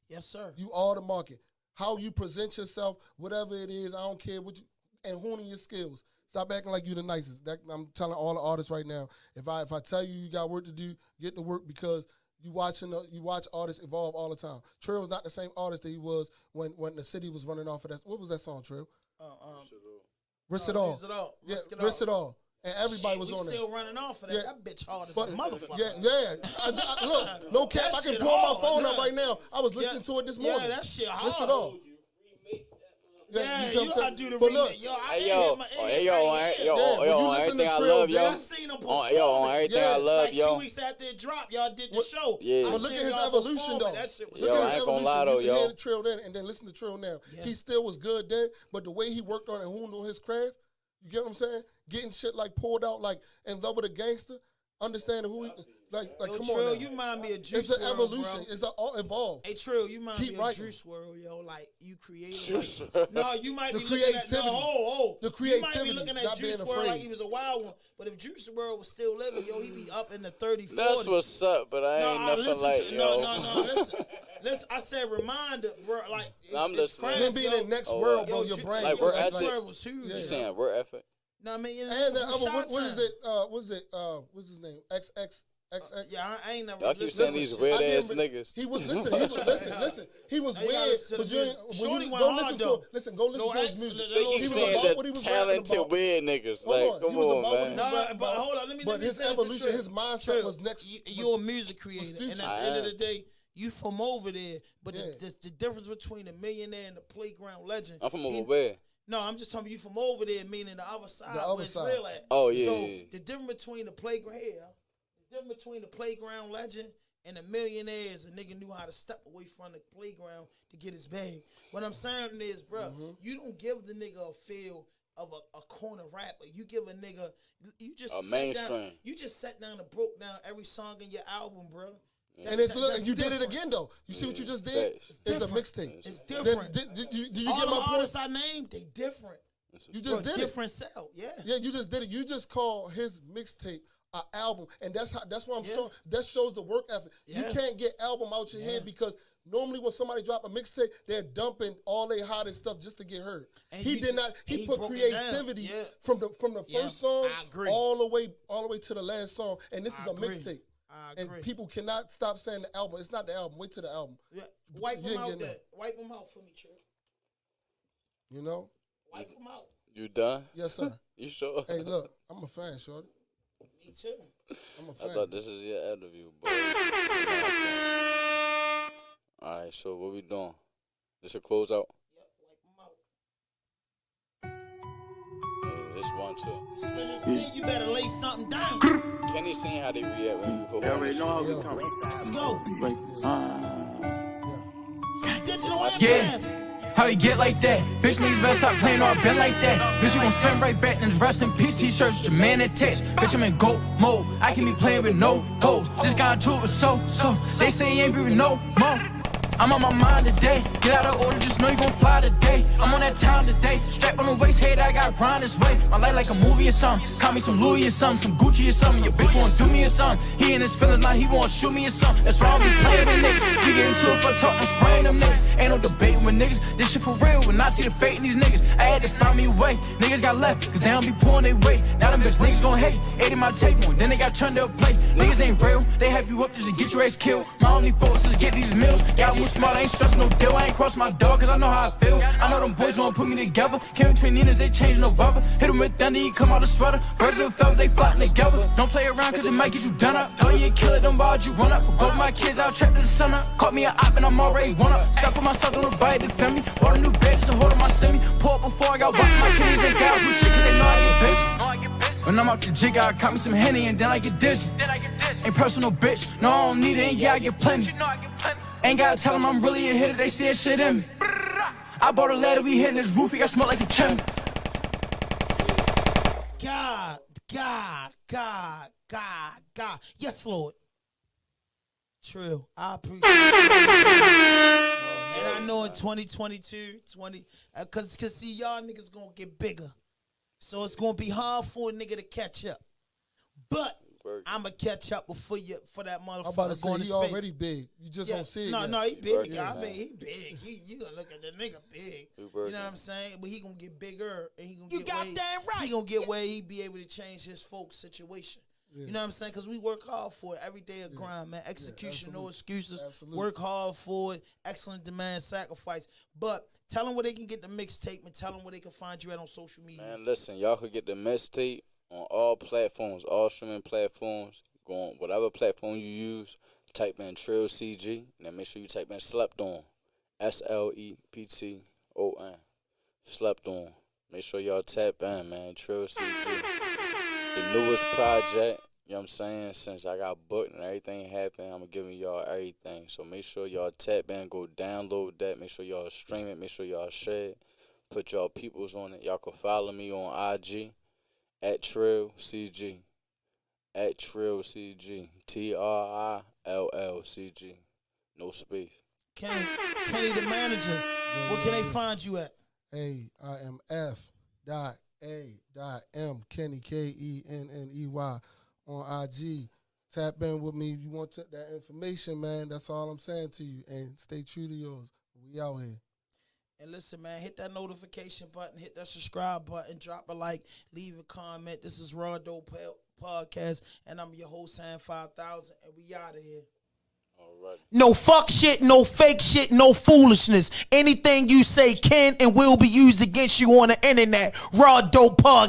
Yes, sir. You are the market. How you present yourself, whatever it is, I don't care what you, and honing your skills. Stop acting like you the nicest. I'm telling all the artists right now, if I tell you got work to do, get to work, because you watch artists evolve all the time. Trill was not the same artist that he was when the city was running off of that. What was that song, Trill? Risk It All. Yeah, Risk It All. And everybody was on there. Still running off of that. That bitch hard as a motherfucker. Yeah. Look, no cap. I can pull my phone up right now. I was listening to it this morning. Yeah, that shit hard. Risk It All. Yeah, you gotta do the remix. Yo, on everything I love, yo. I seen him perform. On everything I love, yo. 2 weeks after it dropped, y'all did the show. Yeah. But look at his evolution, though. Yo, I ain't gonna lie, though, yo. You hear the Trill then, and then listen to Trill now. Yeah. He still was good then, but the way he worked on and honed on his craft, you get what I'm saying? Getting shit like pulled out, like In Love with a Gangster, understanding who he, like yo, come Trill, on now. you remind me of Juice WRLD. It's an evolution. Bro. It's all evolved. Hey, Trill, you remind me of Juice WRLD, yo. Like, you created. Like, no, you might be looking at the creativity. You might be looking at Juice WRLD like he was a wild one. But if Juice WRLD was still living, yo, he'd be up in the 30s, 40s. That's what's up, but I ain't nothing like, yo. No, listen. I said reminder, bro. Like, I'm listening. Then be in the next world, bro. Your brain. Like, work ethic. Was huge. You saying work ethic? No, I mean, and the other, what is it? What's his name? XX. Yeah, I ain't never. Y'all keep saying these weird ass niggas. He was listen. He was weird, but when you go listen to listen to his music. He keep saying the talented weird niggas. Like, come on, man. No, but hold on, let me his evolution, his mindset was next. You're a music creator, and at the end of the day, you from over there. But the difference between the millionaire and the playground legend. I'm from over where? No, I'm just telling you from over there, meaning the other side. The other side. Real at. Oh yeah. So the difference between the playground legend and a millionaire is a nigga knew how to step away from the playground to get his bag. What I'm saying is, bro, you don't give the nigga a feel of a corner rapper. You give a nigga, you just a mainstream. You just sat down and broke down every song in your album, bro. Yeah. And you did it again though. You see what you just did? It's a mixtape. It's different. Did you get all my the artists I named, they different. You just did different cell, yeah. Yeah, you just did it. You just call his mixtape an album, and that's why I'm showing. That shows the work effort. Yeah. You can't get album out your head because normally when somebody drop a mixtape, they're dumping all their hottest stuff just to get heard. And he did not. He put creativity from the first song all the way to the last song, and this is a mixtape. And people cannot stop saying the album. It's not the album. Wait till the album. Yeah. Wipe them out. Wipe them out for me, Trill. You know. Wipe them out. You done? Yes, sir. You sure? Hey, look, I'm a fan, shorty. Me too. I'm a fan. I thought this is your interview, boy. All right, so what we doing? This a close out? Yep, wipe them out. Hey, this one too. Spin this thing, you better lay something down. Kenny seen how they react when you perform. You already know how we come. Let's go. Digital yeah. How you get like that? Bitch, niggas better stop playing or been like that. Bitch, you gon' spin right back and rest in peace t-shirts, your man attached. Bitch, I'm in GOAT mode. I can be playing with no hoes. Just got into it with so. They say he ain't breathing no more. I'm on my mind today. Get out of order, just know you gon' fly today. I'm on that time today. Strap on the waist, head, I got grind this way. My life like a movie or something. Call me some Louis or something, some Gucci or something. Your bitch wanna do me or something. He in his feelings, now he wanna shoot me or something. That's why I be playing with niggas. We get into it for talk, I'm spraying them niggas. Ain't no debating with niggas. This shit for real. When I see the fate in these niggas, I had to find me a way. Niggas got left, cause they don't be pulling their weight. Now them bitch niggas gon' hate. Ate in my tape more, then they got turned up plate. Niggas ain't real, they have you up just to get your ass killed. My only focus is get these meals. Got more smart, I ain't stressing no deal. I ain't cross my dog, cause I know how I feel. I know them boys won't put me together. Came between Ninas, they changing no rubber. Hit them with thunder, he come out the sweater. Birds of a feather, they floating together. Don't play around, cause it might get you done up. Don't you kill it, them balls you run up. For both my kids, I'll trap to the sun up. Caught me a op and I'm already one up. Stop with myself, don't nobody defend me. Bought a new bitch, so hold on my semi. Pull up before I got whacked. My kiddies ain't got do shit, cause they know I get busy. When I'm off the jig, I caught me some Henny and then I get dizzy. Ain't personal bitch, no, I don't need it, and yeah, I get plenty. Ain't gotta tell them I'm really a hitter, they see that shit in me. I bought a ladder, we hitting this roof, I smell like a chimney. God. Yes, Lord. Trill, I appreciate it. And I know in 2022, cause see, y'all niggas gonna get bigger. So it's gonna be hard for a nigga to catch up. But working. I'ma catch up before you for that motherfucker. I'm about to say going he to space. already big. You just don't see it. No, yet. no, he big. working, I man. mean, he big. You gonna look at the nigga big. He You know working. what I'm saying? But he gonna get bigger, and he gonna You get where goddamn right. He gonna get where he be able to change his folks' situation. You know what I'm saying? Because we work hard for it. Every day of grind, man. Execution, no excuses. Absolutely. Work hard for it. Excellent demand, sacrifice. But tell them where they can get the mixtape, and tell them where they can find you at on social media. Man, listen, y'all could get the Mixtape on all platforms, all streaming platforms. Go on whatever platform you use. Type in Trill CG, and then make sure you type in Slept On. SLEPTON. Slept On. Make sure y'all tap in, man. Trill CG. The newest project, you know what I'm saying? Since I got booked and everything happened, I'm giving y'all everything. So make sure y'all tap in, go download that. Make sure y'all stream it. Make sure y'all share it. Put y'all peoples on it. Y'all can follow me on IG at Trill CG. At Trill CG. TRILLCG. No space. Kenny the manager. Where can they find you at? Hey, I am F.A.M. Kenny Kenney on IG. Tap in with me if you want that information, man. That's all I'm saying to you. And stay true to yours. We out here. And listen, man, hit that notification button, hit that subscribe button, drop a like, leave a comment. This is RAWDOPE Podcast, and I'm your host, Sam 5000, and we out of here. Alright. No fuck shit, no fake shit, no foolishness. Anything you say can and will be used against you on the internet. RAWDOPE Podcast.